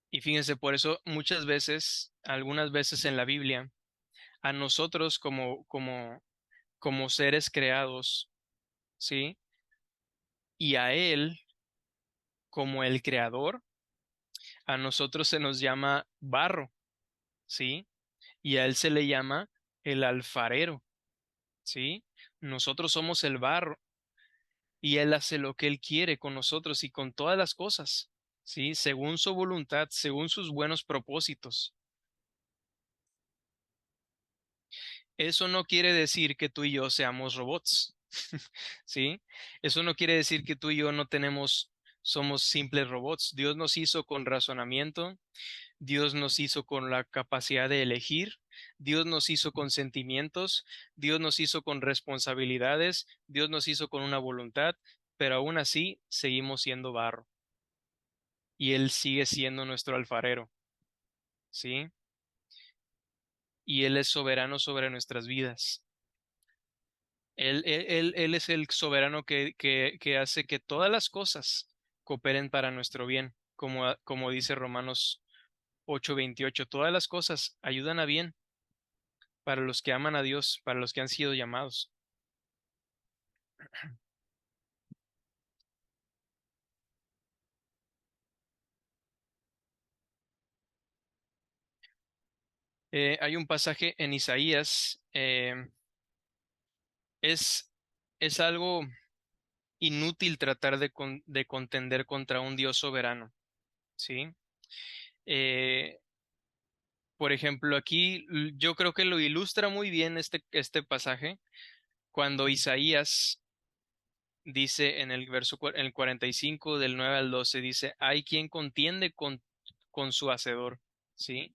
Y fíjense, por eso muchas veces, algunas veces en la Biblia, a nosotros como seres creados, ¿sí? Y a Él como el creador, a nosotros se nos llama barro, ¿sí? Y a Él se le llama el alfarero, ¿sí? Nosotros somos el barro y Él hace lo que Él quiere con nosotros y con todas las cosas, ¿sí? Según su voluntad, según sus buenos propósitos. Eso no quiere decir que tú y yo seamos robots, ¿sí? Eso no quiere decir que tú y yo somos simples robots. Dios nos hizo con razonamiento, Dios nos hizo con la capacidad de elegir, Dios nos hizo con sentimientos, Dios nos hizo con responsabilidades, Dios nos hizo con una voluntad, pero aún así seguimos siendo barro y Él sigue siendo nuestro alfarero, ¿sí? Y Él es soberano sobre nuestras vidas. Él es el soberano que hace que todas las cosas cooperen para nuestro bien, como dice Romanos 8:28. Todas las cosas ayudan a bien para los que aman a Dios, para los que han sido llamados. Hay un pasaje en Isaías, es, es algo inútil tratar de contender contra un Dios soberano, ¿sí? Eh, por ejemplo, aquí yo creo que lo ilustra muy bien este pasaje cuando Isaías dice en el en el 45 del 9 al 12, dice, hay quien contiende con su hacedor, ¿sí?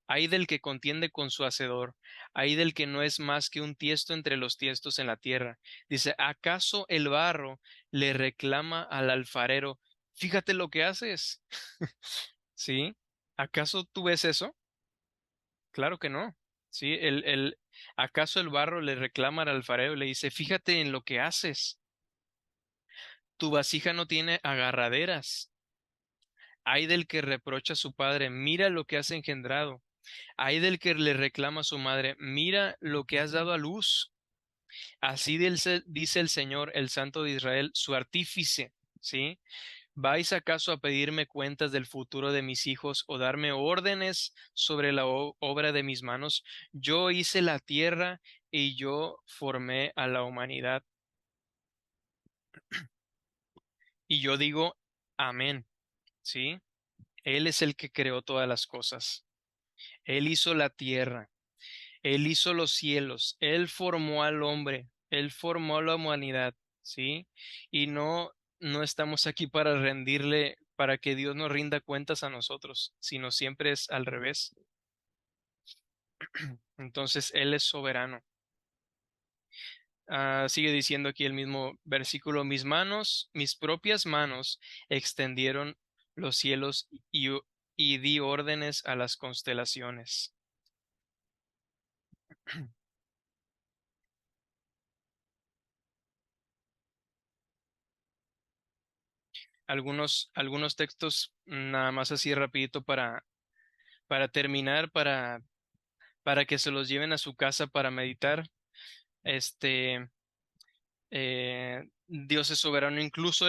Hay del que contiende con su hacedor, hay del que no es más que un tiesto entre los tiestos en la tierra. Dice, ¿acaso el barro le reclama al alfarero, fíjate lo que haces? ¿Sí? ¿Acaso tú ves eso? Claro que no. ¿Sí? ¿Acaso el barro le reclama al alfarero y le dice, fíjate en lo que haces? Tu vasija no tiene agarraderas. Hay del que reprocha a su padre, mira lo que has engendrado. Hay del que le reclama a su madre, mira lo que has dado a luz. Así dice el Señor, el Santo de Israel, su artífice, ¿sí? ¿Vais acaso a pedirme cuentas del futuro de mis hijos o darme órdenes sobre la obra de mis manos? Yo hice la tierra y yo formé a la humanidad. Y yo digo, amén, ¿sí? Él es el que creó todas las cosas. Él hizo la tierra. Él hizo los cielos, Él formó al hombre, Él formó a la humanidad, ¿sí? Y no estamos aquí para rendirle, para que Dios nos rinda cuentas a nosotros, sino siempre es al revés. Entonces, Él es soberano. Sigue diciendo aquí el mismo versículo, mis manos, mis propias manos extendieron los cielos y di órdenes a las constelaciones. Algunos textos, nada más así rapidito para terminar, para que se los lleven a su casa para meditar. Este, Dios es soberano, incluso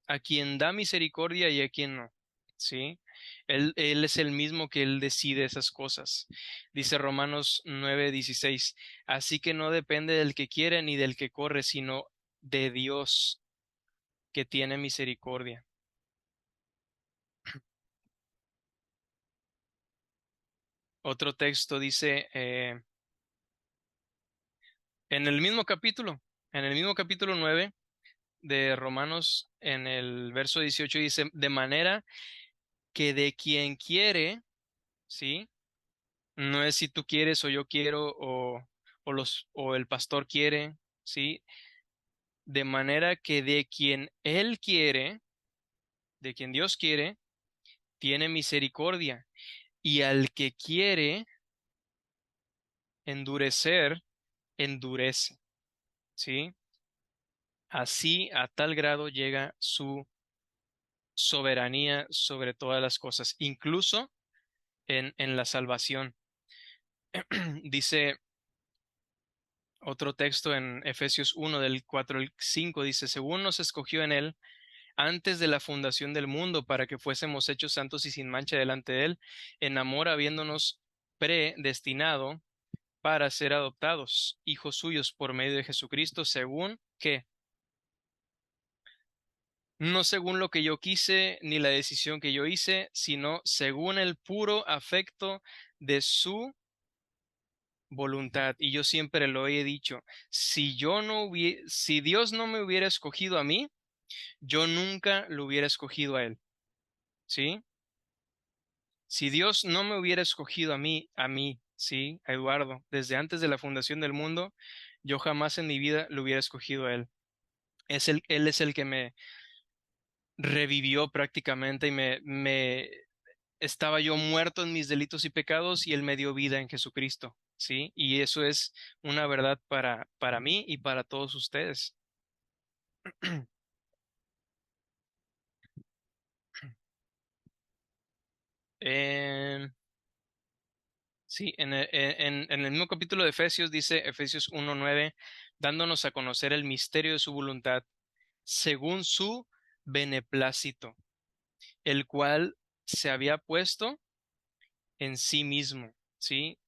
a quien da misericordia y a quien no. ¿Sí? Él es el mismo que Él decide esas cosas. Dice Romanos 9:16, así que no depende del que quiere ni del que corre, sino de Dios que tiene misericordia. Otro texto dice, en el mismo capítulo 9 de Romanos, en el verso 18 dice, de manera que de quien quiere, ¿sí? No es si tú quieres o yo quiero o el pastor quiere, ¿sí? De manera que de quien él quiere, de quien Dios quiere, tiene misericordia. Y al que quiere endurecer, endurece, ¿sí? Así, a tal grado llega su soberanía sobre todas las cosas, incluso en la salvación. Dice otro texto en Efesios 1 del 4 al 5, dice, según nos escogió en él antes de la fundación del mundo para que fuésemos hechos santos y sin mancha delante de él, en amor habiéndonos predestinado para ser adoptados, hijos suyos por medio de Jesucristo, según que no según lo que yo quise ni la decisión que yo hice, sino según el puro afecto de su voluntad. Y yo siempre lo he dicho, si Dios no me hubiera escogido a mí, yo nunca lo hubiera escogido a él. ¿Sí? Si Dios no me hubiera escogido sí, a Eduardo, desde antes de la fundación del mundo, yo jamás en mi vida lo hubiera escogido a él. Él es el que me revivió prácticamente y estaba yo muerto en mis delitos y pecados y él me dio vida en Jesucristo, ¿sí? Y eso es una verdad para mí y para todos ustedes. Sí, en el mismo capítulo de Efesios dice Efesios 1:9, dándonos a conocer el misterio de su voluntad, según su beneplácito, el cual se había puesto en sí mismo, ¿sí?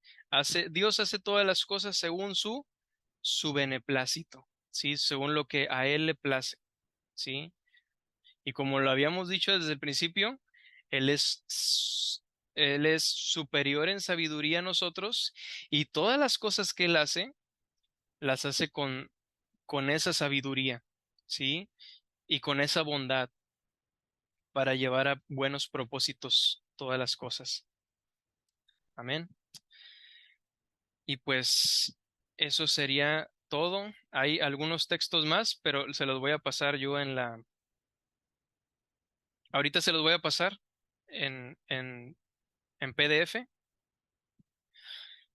Dios hace todas las cosas según su beneplácito, ¿sí? Según lo que a Él le place, ¿sí? Y como lo habíamos dicho desde el principio, Él es, Él es superior en sabiduría a nosotros y todas las cosas que Él hace, las hace con esa sabiduría, ¿sí? Y con esa bondad para llevar a buenos propósitos todas las cosas. Amén. Y pues eso sería todo. Hay algunos textos más, pero se los voy a pasar yo ahorita se los voy a pasar en PDF.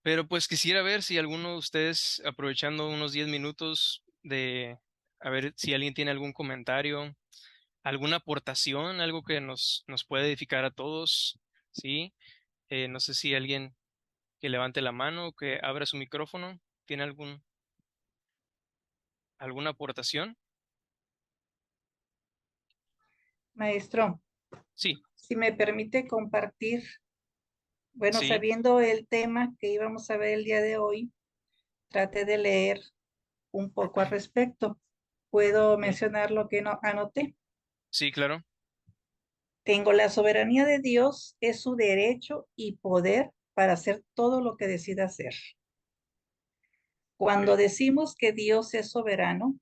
Pero pues quisiera ver si alguno de ustedes, aprovechando unos 10 minutos a ver si alguien tiene algún comentario, alguna aportación, algo que nos puede edificar a todos, ¿sí? No sé si alguien que levante la mano, que abra su micrófono, ¿tiene alguna aportación? Maestro, Sí, si me permite compartir, bueno, sí, sabiendo el tema que íbamos a ver el día de hoy, traté de leer un poco al respecto. ¿Puedo ok. mencionar lo que no anoté? Sí, claro. Tengo la soberanía de Dios, es su derecho y poder para hacer todo lo que decida hacer. Cuando Ok. decimos que Dios es soberano,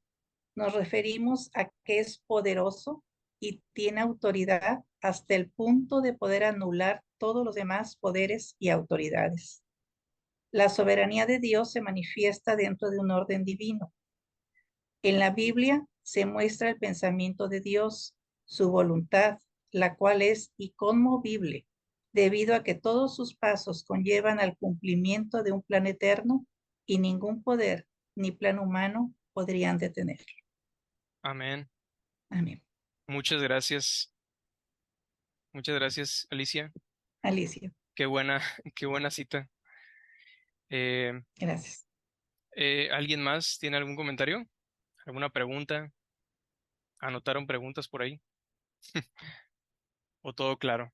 nos referimos a que es poderoso y tiene autoridad hasta el punto de poder anular todos los demás poderes y autoridades. La soberanía de Dios se manifiesta dentro de un orden divino. En la Biblia se muestra el pensamiento de Dios, su voluntad, la cual es inconmovible, debido a que todos sus pasos conllevan al cumplimiento de un plan eterno y ningún poder ni plan humano podrían detenerlo. Amén. Amén. Muchas gracias. Muchas gracias, Alicia. Alicia, Qué buena, qué buena cita. Eh, gracias. ¿Alguien más tiene algún comentario? ¿Alguna pregunta? ¿Anotaron preguntas por ahí? ¿O todo claro?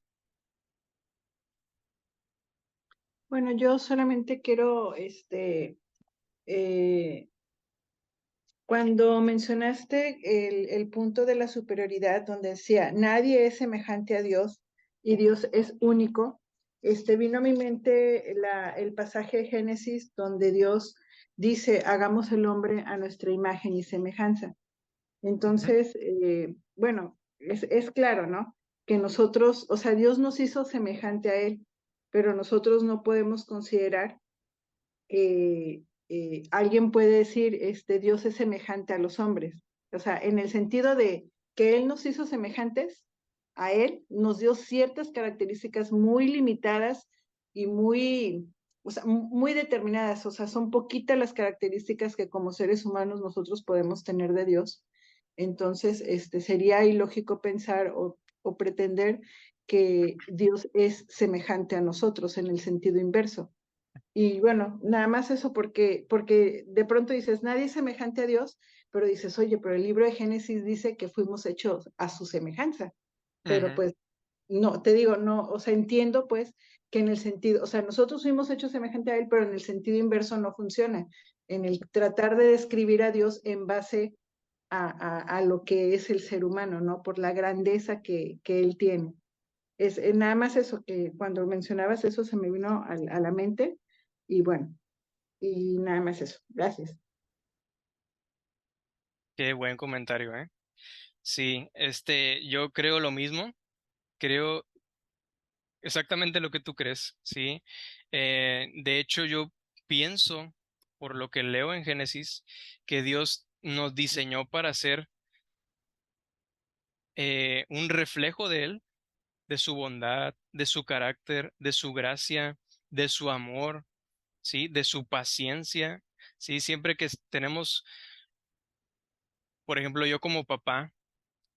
Bueno, yo solamente quiero, eh, cuando mencionaste el punto de la superioridad, donde decía, nadie es semejante a Dios y Dios es único, vino a mi mente el pasaje de Génesis donde Dios dice, hagamos el hombre a nuestra imagen y semejanza. Ujú. Entonces, bueno, es claro, ¿no? Que nosotros, o sea, Dios nos hizo semejante a Él, pero nosotros no podemos considerar que alguien puede decir, Dios es semejante a los hombres. O sea, en el sentido de que Él nos hizo semejantes a Él, nos dio ciertas características muy limitadas y muy, o sea, muy determinadas. O sea, son poquitas las características que como seres humanos nosotros podemos tener de Dios. Entonces, sería ilógico pensar o pretender que Dios es semejante a nosotros en el sentido inverso. Y bueno, nada más eso porque de pronto dices, nadie es semejante a Dios, pero dices, oye, pero el libro de Génesis dice que fuimos hechos a su semejanza. Pero Ujú. pues, no, te digo, no, o sea, entiendo pues que en el sentido, o sea, nosotros fuimos hechos semejante a Él, pero en el sentido inverso no funciona. En el tratar de describir a Dios en base a lo que es el ser humano, ¿no? Por la grandeza que Él tiene. Es nada más eso, que cuando mencionabas eso se me vino a la mente y bueno, y nada más eso. Gracias. Qué buen comentario, ¿eh? Sí, yo creo lo mismo. Creo exactamente lo que tú crees, ¿sí? De hecho, yo pienso, por lo que leo en Génesis, que Dios nos diseñó para ser un reflejo de Él, de su bondad, de su carácter, de su gracia, de su amor, ¿sí? De su paciencia, ¿sí? Siempre que tenemos, por ejemplo, yo como papá,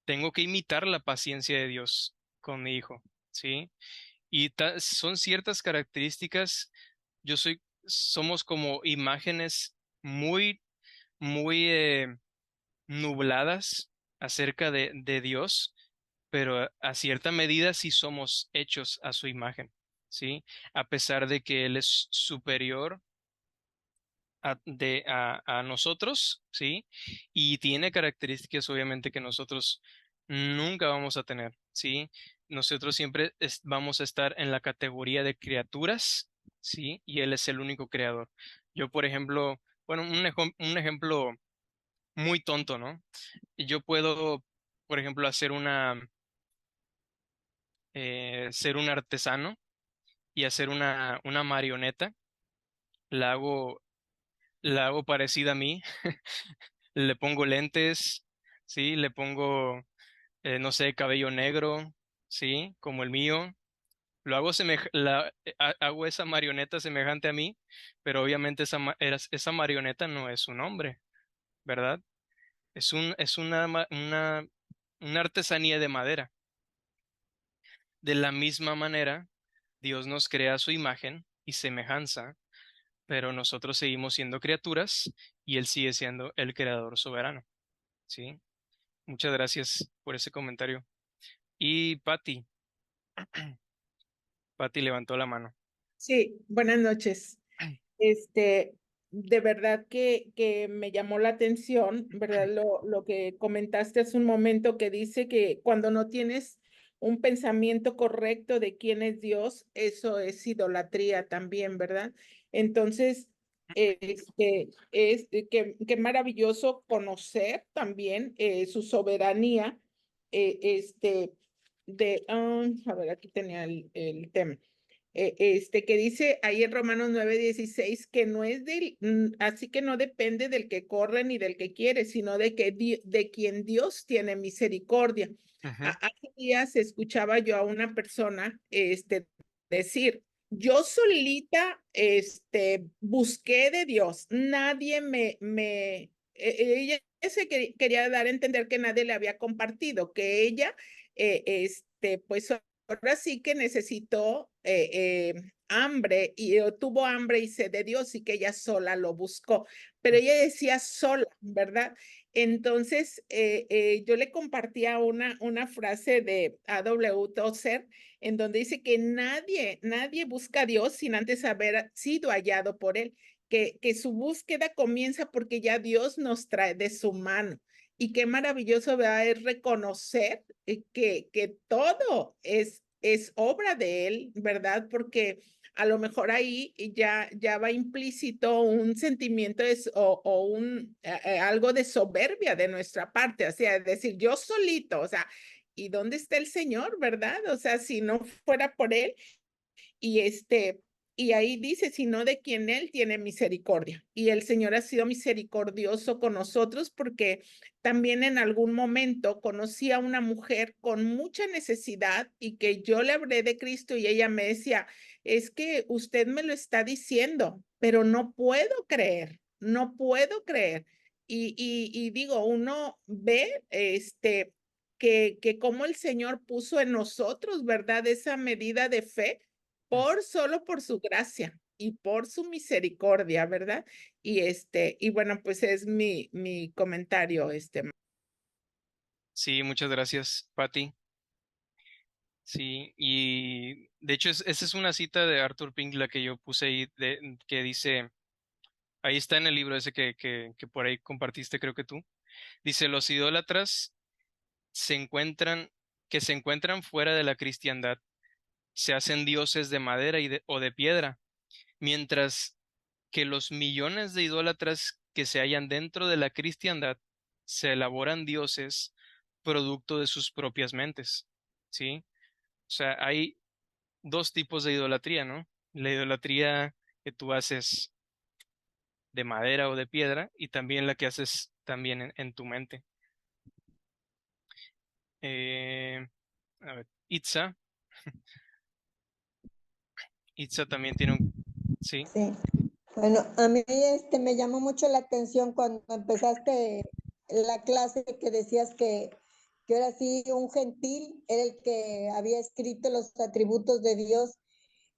tengo que imitar la paciencia de Dios con mi hijo, ¿sí? Y son ciertas características, somos como imágenes muy, muy nubladas acerca de Dios, pero a cierta medida sí somos hechos a su imagen, ¿sí? A pesar de que Él es superior a nosotros, ¿sí? Y tiene características obviamente que nosotros nunca vamos a tener, ¿sí? Nosotros siempre vamos a estar en la categoría de criaturas, ¿sí? Y Él es el único creador. Yo, por ejemplo, bueno, un ejemplo muy tonto, ¿no? Yo puedo, por ejemplo, ser un artesano y hacer una marioneta, la hago, la hago parecida a mí. Le pongo lentes, sí, le pongo, no sé, cabello negro, sí, como el mío. Lo hago hago esa marioneta semejante a mí, pero obviamente esa marioneta no es un hombre, ¿verdad? Es una artesanía de madera. De la misma manera, Dios nos crea a su imagen y semejanza, pero nosotros seguimos siendo criaturas y Él sigue siendo el creador soberano, ¿sí? Muchas gracias por ese comentario. Y Patty levantó la mano. Sí, buenas noches. Este, de verdad que me llamó la atención, ¿verdad? Lo que comentaste hace un momento que dice que cuando no tienes un pensamiento correcto de quién es Dios, eso es idolatría también, ¿verdad? Entonces, qué maravilloso conocer también su soberanía, a ver, aquí tenía el tema que dice ahí en Romanos 9:16 que no es así que no depende del que corre ni del que quiere, sino de quien Dios tiene misericordia. Ujú, Hace días escuchaba yo a una persona decir, yo solita busqué de Dios, nadie ella quería dar a entender que nadie le había compartido, que ella, pues ahora sí que necesitó hambre y tuvo hambre y sed de Dios y que ella sola lo buscó, pero ella decía sola, ¿verdad? Entonces yo le compartía una frase de A.W. Tozer en donde dice que nadie busca a Dios sin antes haber sido hallado por él, que su búsqueda comienza porque ya Dios nos trae de su mano. Y qué maravilloso, ¿verdad? Es reconocer que todo es obra de Él, ¿verdad? Porque a lo mejor ahí ya va implícito un sentimiento algo de soberbia de nuestra parte, o sea, decir yo solito, o sea, ¿y dónde está el Señor, verdad? O sea, si no fuera por Él, y y ahí dice, sino de quien Él tiene misericordia. Y el Señor ha sido misericordioso con nosotros porque también en algún momento conocí a una mujer con mucha necesidad y que yo le hablé de Cristo y ella me decía, es que usted me lo está diciendo, pero no puedo creer, no puedo creer. Y digo, uno ve que como el Señor puso en nosotros, ¿verdad? Esa medida de fe solo por su gracia y por su misericordia, ¿verdad? Y bueno, pues es mi comentario, sí, muchas gracias, Patty. Sí, y de hecho esa es una cita de Arthur Pink la que yo puse ahí, que dice, ahí está en el libro ese que por ahí compartiste, creo que tú. Dice, los idólatras se encuentran, que se encuentran fuera de la cristiandad, se hacen dioses de madera o de piedra, mientras que los millones de idólatras que se hallan dentro de la cristiandad se elaboran dioses producto de sus propias mentes, ¿sí? O sea, hay dos tipos de idolatría, ¿no? La idolatría que tú haces de madera o de piedra y también la que haces también en tu mente. Eh, a ver, Itza también tiene sí. Sí. Bueno, a mí me llamó mucho la atención cuando empezaste la clase que decías que que ahora sí un gentil era el que había escrito los atributos de Dios.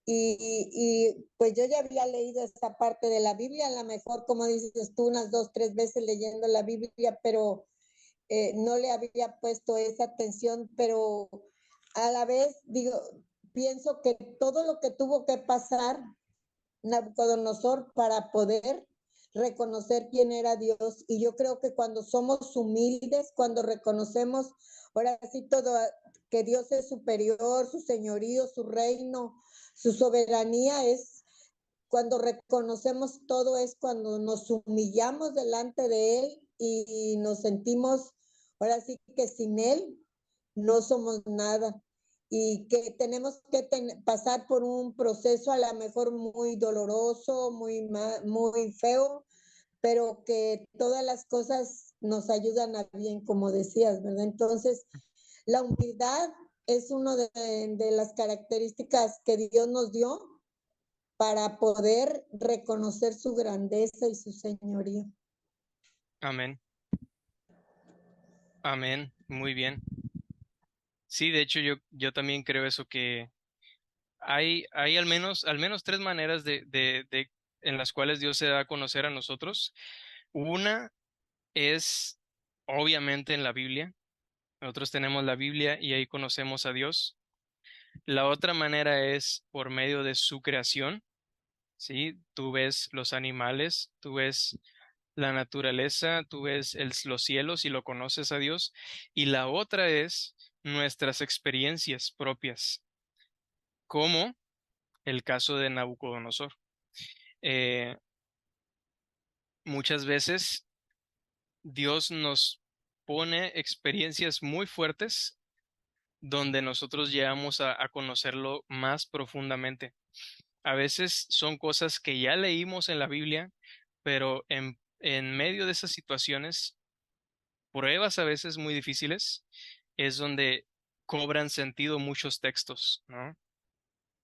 Y pues yo ya había leído esta parte de la Biblia, a lo mejor, como dices tú, unas 2, 3 veces leyendo la Biblia, pero no le había puesto esa atención, pero a la vez, digo, pienso que todo lo que tuvo que pasar Nabucodonosor para poder reconocer quién era Dios. Y yo creo que cuando somos humildes, cuando reconocemos, ahora sí todo, que Dios es superior, su señorío, su reino, su soberanía, es cuando reconocemos todo, es cuando nos humillamos delante de Él y nos sentimos, ahora sí que sin Él no somos nada y que tenemos que pasar por un proceso a lo mejor muy doloroso, muy feo, pero que todas las cosas nos ayudan a bien, como decías, ¿verdad? Entonces, la humildad es una de las características que Dios nos dio para poder reconocer su grandeza y su señorío. Amén. Amén. Muy bien. Sí, de hecho yo también creo eso, que hay al menos tres maneras en las cuales Dios se da a conocer a nosotros. Una es obviamente en la Biblia. Nosotros tenemos la Biblia y ahí conocemos a Dios. La otra manera es por medio de su creación, ¿sí? Tú ves los animales, tú ves la naturaleza, tú ves los cielos y lo conoces a Dios. Y la otra es nuestras experiencias propias, como el caso de Nabucodonosor. Eh, Muchas veces Dios nos pone experiencias muy fuertes donde nosotros llegamos a conocerlo más profundamente. A veces son cosas que ya leímos en la Biblia, pero en medio de esas situaciones, pruebas a veces muy difíciles, es donde cobran sentido muchos textos, ¿no?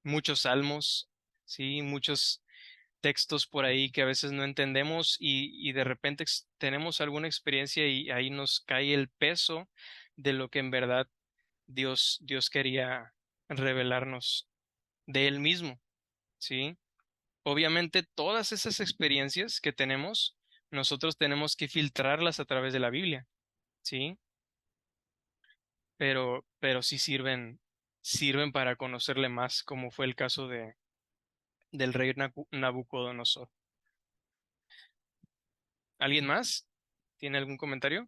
Muchos salmos, sí, muchos textos por ahí que a veces no entendemos y de repente tenemos alguna experiencia y ahí nos cae el peso de lo que en verdad Dios quería revelarnos de Él mismo, ¿sí? Obviamente todas esas experiencias que tenemos, nosotros tenemos que filtrarlas a través de la Biblia, ¿sí? Pero sí sirven para conocerle más, como fue el caso del rey Nabucodonosor. ¿Alguien más? ¿Tiene algún comentario?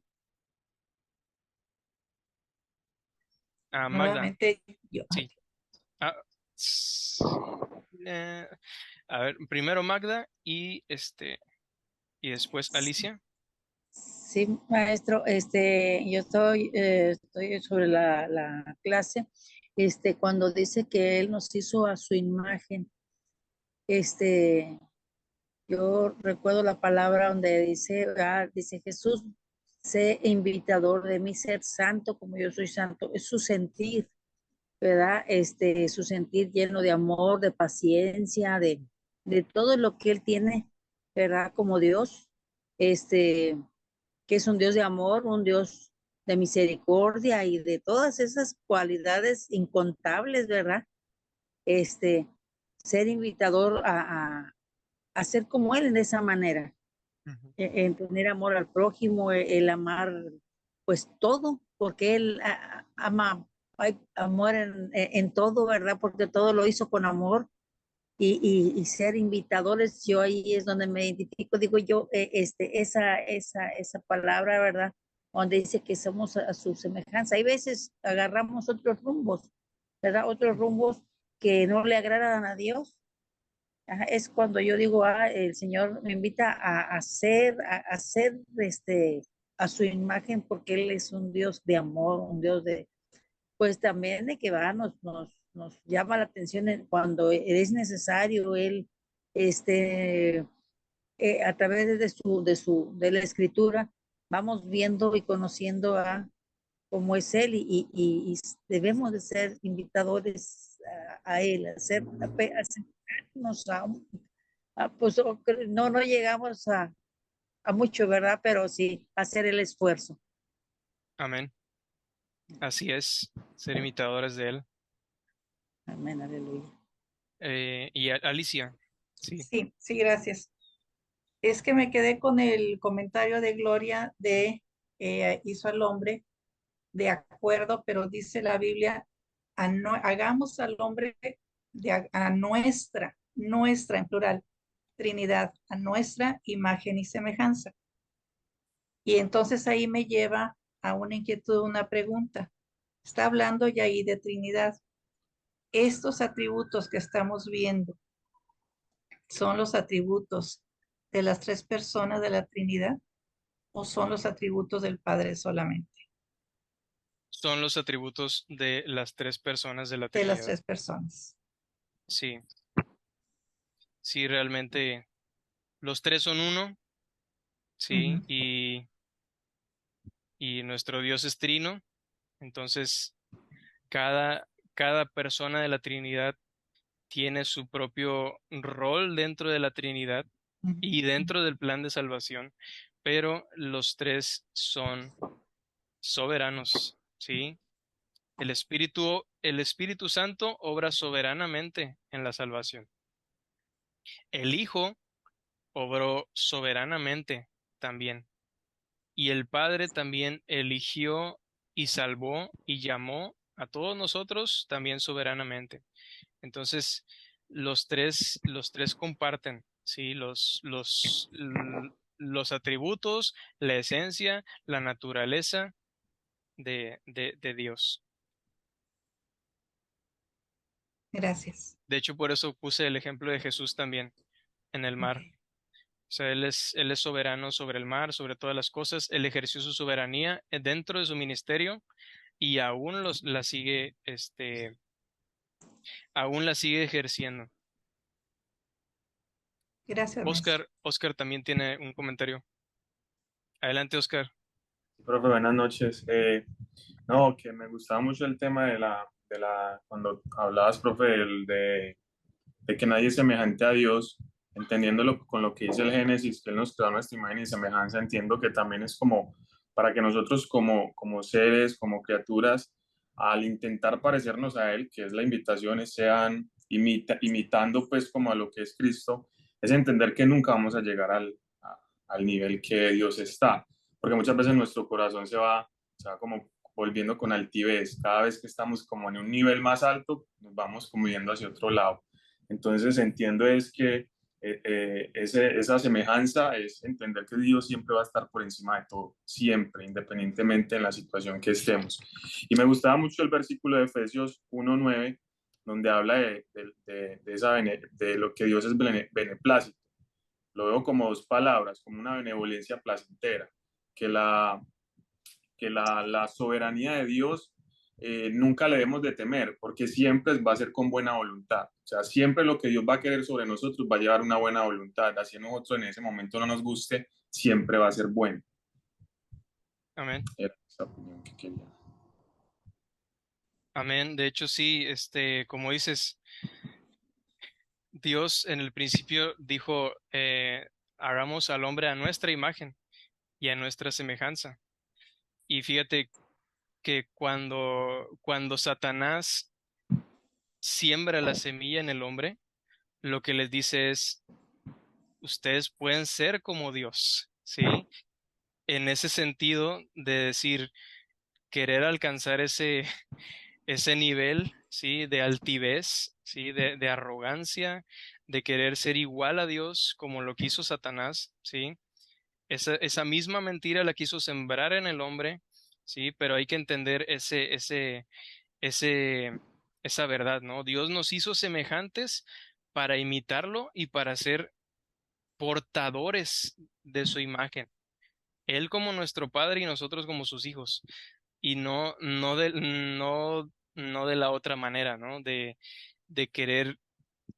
Ah, Magda, Nuevamente yo. sí. Ah, s- eh, a ver, primero Magda y después Alicia. Sí, maestro, yo estoy sobre la clase, cuando dice que Él nos hizo a su imagen, este, yo recuerdo la palabra donde dice Jesús, sé invitador de mi ser santo como yo soy santo, es su sentir, ¿verdad? Su sentir lleno de amor, de paciencia, de todo lo que Él tiene, ¿verdad? Como Dios, este que es un Dios de amor, un Dios de misericordia y de todas esas cualidades incontables, ¿verdad? Este, Ser invitador a ser como Él de esa manera, Ujú. en tener amor al prójimo, el amar, pues todo, porque Él ama, hay amor en todo, ¿verdad? Porque todo lo hizo con amor. Y ser invitadores, yo ahí es donde me identifico, digo yo, esa palabra, ¿verdad? Donde dice que somos a su semejanza. Hay veces agarramos otros rumbos, ¿verdad? Otros rumbos que no le agradan a Dios. Ajá, es cuando yo digo, el Señor me invita a ser a su imagen, porque Él es un Dios de amor, un Dios pues también de que nos llama la atención cuando es necesario él, este, a través de la escritura, vamos viendo y conociendo a cómo es él y debemos de ser invitadores a él, acercarnos pues no llegamos a mucho, ¿verdad? Pero sí hacer el esfuerzo. Amén. Así es, ser imitadores de Él. Amén, aleluya. Y Alicia, sí. Sí, gracias. Es que me quedé con el comentario de Gloria de hizo al hombre de acuerdo, pero dice la Biblia, hagamos al hombre a nuestra en plural, Trinidad, a nuestra imagen y semejanza. Y entonces ahí me lleva a una inquietud, una pregunta. Está hablando ya ahí de Trinidad. Estos atributos que estamos viendo son los atributos de las tres personas de la Trinidad o son los atributos del Padre solamente, Son los atributos de las tres personas de la de las Trinidad. tres personas. Sí, sí, realmente los tres son uno, sí, Ujú. y nuestro Dios es trino. Entonces, cada persona de la Trinidad tiene su propio rol dentro de la Trinidad y dentro del plan de salvación, pero los tres son soberanos, ¿sí? El Espíritu Santo obra soberanamente en la salvación. El Hijo obró soberanamente también. Y el Padre también eligió y salvó y llamó a todos nosotros también soberanamente. Entonces, los tres comparten, ¿sí? Los atributos, la esencia, la naturaleza de Dios. Gracias. De hecho, por eso puse el ejemplo de Jesús también en el mar. Ok. O sea, él es soberano sobre el mar, sobre todas las cosas. Él ejerció su soberanía dentro de su ministerio y aún la sigue ejerciendo. Gracias, maestro. Oscar también tiene un comentario. Adelante, Oscar. Profe, buenas noches. No, que me gustaba mucho el tema cuando hablabas, profe, de que nadie es semejante a Dios, entendiéndolo con lo que dice el Génesis, que Él nos creó a nuestra imagen y semejanza, entiendo que también es como para que nosotros como seres, como criaturas, al intentar parecernos a Él, que es la invitación, sean imitando pues como a lo que es Cristo, es entender que nunca vamos a llegar al nivel que Dios está, porque muchas veces nuestro corazón se va como volviendo con altivez. Cada vez que estamos como en un nivel más alto, nos vamos como yendo hacia otro lado. Entonces entiendo es que esa semejanza es entender que Dios siempre va a estar por encima de todo, siempre, independientemente en la situación que estemos. Y me gustaba mucho el versículo de Efesios 1:9, donde habla de lo que Dios es beneplácito. Lo veo como dos palabras, como una benevolencia placentera, que la soberanía de Dios nunca le debemos de temer, porque siempre va a ser con buena voluntad. O sea, siempre lo que Dios va a querer sobre nosotros va a llevar una buena voluntad. Así a nosotros en ese momento no nos guste, siempre va a ser bueno. Amén. Era esa opinión que quería. Amén. De hecho, sí, como dices, Dios en el principio dijo, hagamos al hombre a nuestra imagen y a nuestra semejanza. Y fíjate que cuando Satanás siembra la semilla en el hombre, lo que les dice es, ustedes pueden ser como Dios, ¿sí? En ese sentido de decir, querer alcanzar ese nivel, ¿sí? De altivez, ¿sí? De arrogancia, de querer ser igual a Dios como lo quiso Satanás, ¿sí? Esa misma mentira la quiso sembrar en el hombre, ¿sí? Pero hay que entender ese, esa verdad, ¿no? Dios nos hizo semejantes para imitarlo y para ser portadores de su imagen. Él como nuestro padre y nosotros como sus hijos. Y no de la otra manera, ¿no? De querer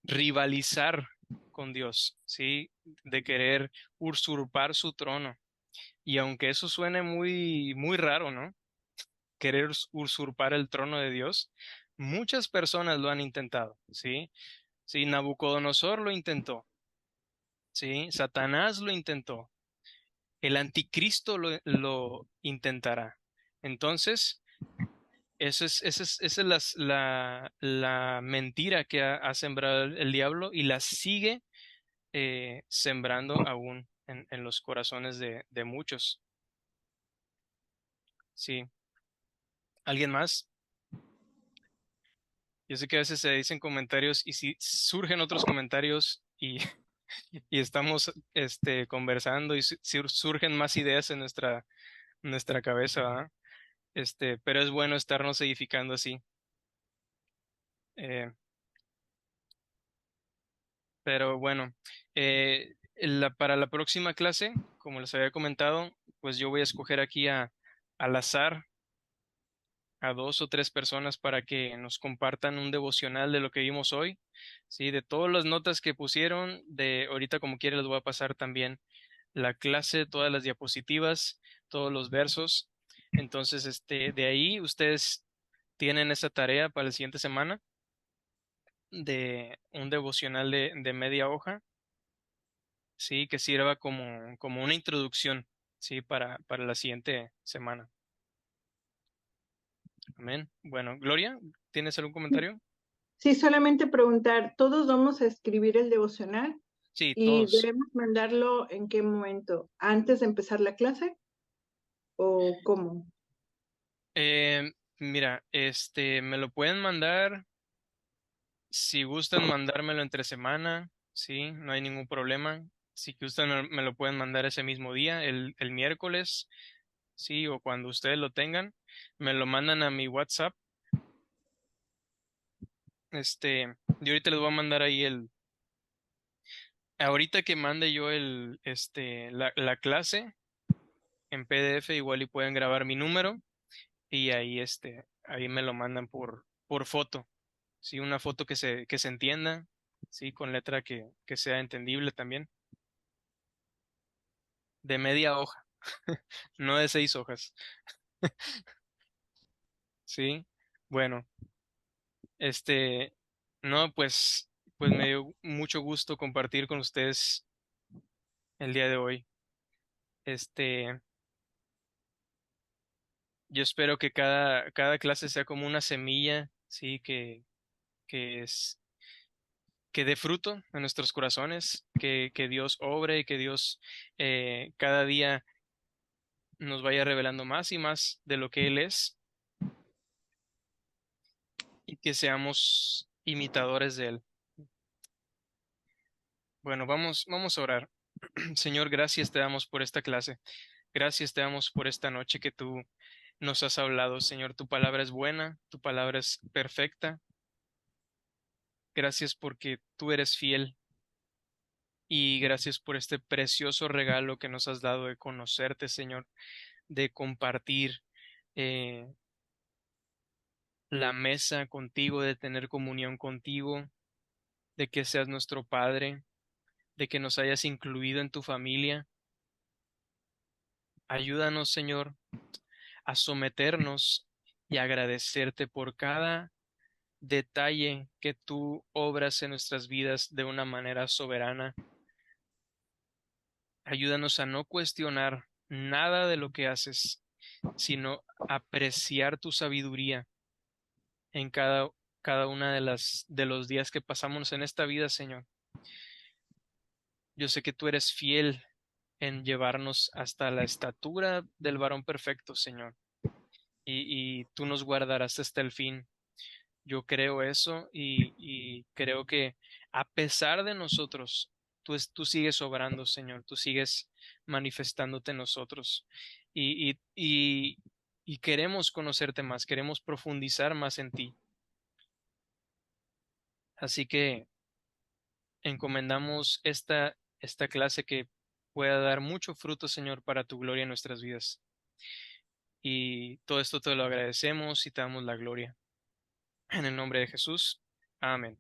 rivalizar con Dios, ¿sí? De querer usurpar su trono. Y aunque eso suene muy, muy raro, ¿no? Querer usurpar el trono de Dios, muchas personas lo han intentado, ¿sí? Sí, Nabucodonosor lo intentó, ¿sí? Satanás lo intentó. El anticristo lo intentará. Entonces, Esa es la mentira que ha sembrado el diablo y la sigue sembrando aún en los corazones de muchos. Sí. ¿Alguien más? Yo sé que a veces se dicen comentarios y si surgen otros comentarios y estamos conversando y surgen más ideas en nuestra cabeza, ¿verdad? Pero es bueno estarnos edificando así. Eh, pero bueno, para la próxima clase, como les había comentado, pues yo voy a escoger aquí al azar a 2 o 3 personas para que nos compartan un devocional de lo que vimos hoy, sí, de todas las notas que pusieron, de ahorita como quiera les voy a pasar también la clase, todas las diapositivas, todos los versos. Entonces, de ahí ustedes tienen esa tarea para la siguiente semana de un devocional de media hoja, sí, que sirva como una introducción, sí, para la siguiente semana. Amén. Bueno, Gloria, ¿tienes algún comentario? Sí, solamente preguntar, ¿todos vamos a escribir el devocional? Sí, ¿Y todos. debemos mandarlo en qué momento? ¿Antes de empezar la clase? ¿O cómo? Mira, me lo pueden mandar, si gustan mandármelo entre semana, sí, no hay ningún problema. Si gustan, me lo pueden mandar ese mismo día, el miércoles, sí, o cuando ustedes lo tengan, me lo mandan a mi WhatsApp. Yo ahorita les voy a mandar ahí ahorita que mande yo la clase en PDF, igual y pueden grabar mi número y ahí me lo mandan por foto. Sí, una foto que se entienda, sí, con letra que sea entendible también. De media hoja, no de 6 hojas. Sí, bueno, este, no, pues me dio mucho gusto compartir con ustedes el día de hoy. Este, yo espero que cada clase sea como una semilla, sí, que es, que dé fruto en nuestros corazones, que Dios obre y que Dios cada día nos vaya revelando más y más de lo que Él es y que seamos imitadores de Él. Bueno, vamos a orar. Señor, gracias te damos por esta clase. Gracias te damos por esta noche que tú nos has hablado. Señor, tu palabra es buena, tu palabra es perfecta. Gracias porque tú eres fiel y gracias por este precioso regalo que nos has dado de conocerte, Señor, de compartir eh, la mesa contigo, de tener comunión contigo, de que seas nuestro Padre, de que nos hayas incluido en tu familia. Ayúdanos, Señor, a someternos y agradecerte por cada detalle que tú obras en nuestras vidas de una manera soberana. Ayúdanos a no cuestionar nada de lo que haces, sino apreciar tu sabiduría en cada una de los días que pasamos en esta vida, Señor. Yo sé que tú eres fiel en llevarnos hasta la estatura del varón perfecto, Señor, y tú nos guardarás hasta el fin. Yo creo eso y creo que a pesar de nosotros, tú sigues obrando, Señor, tú sigues manifestándote en nosotros y, y, y, y queremos conocerte más, queremos profundizar más en ti. Así que encomendamos esta clase que pueda dar mucho fruto, Señor, para tu gloria en nuestras vidas. Y todo esto te lo agradecemos y te damos la gloria. En el nombre de Jesús. Amén.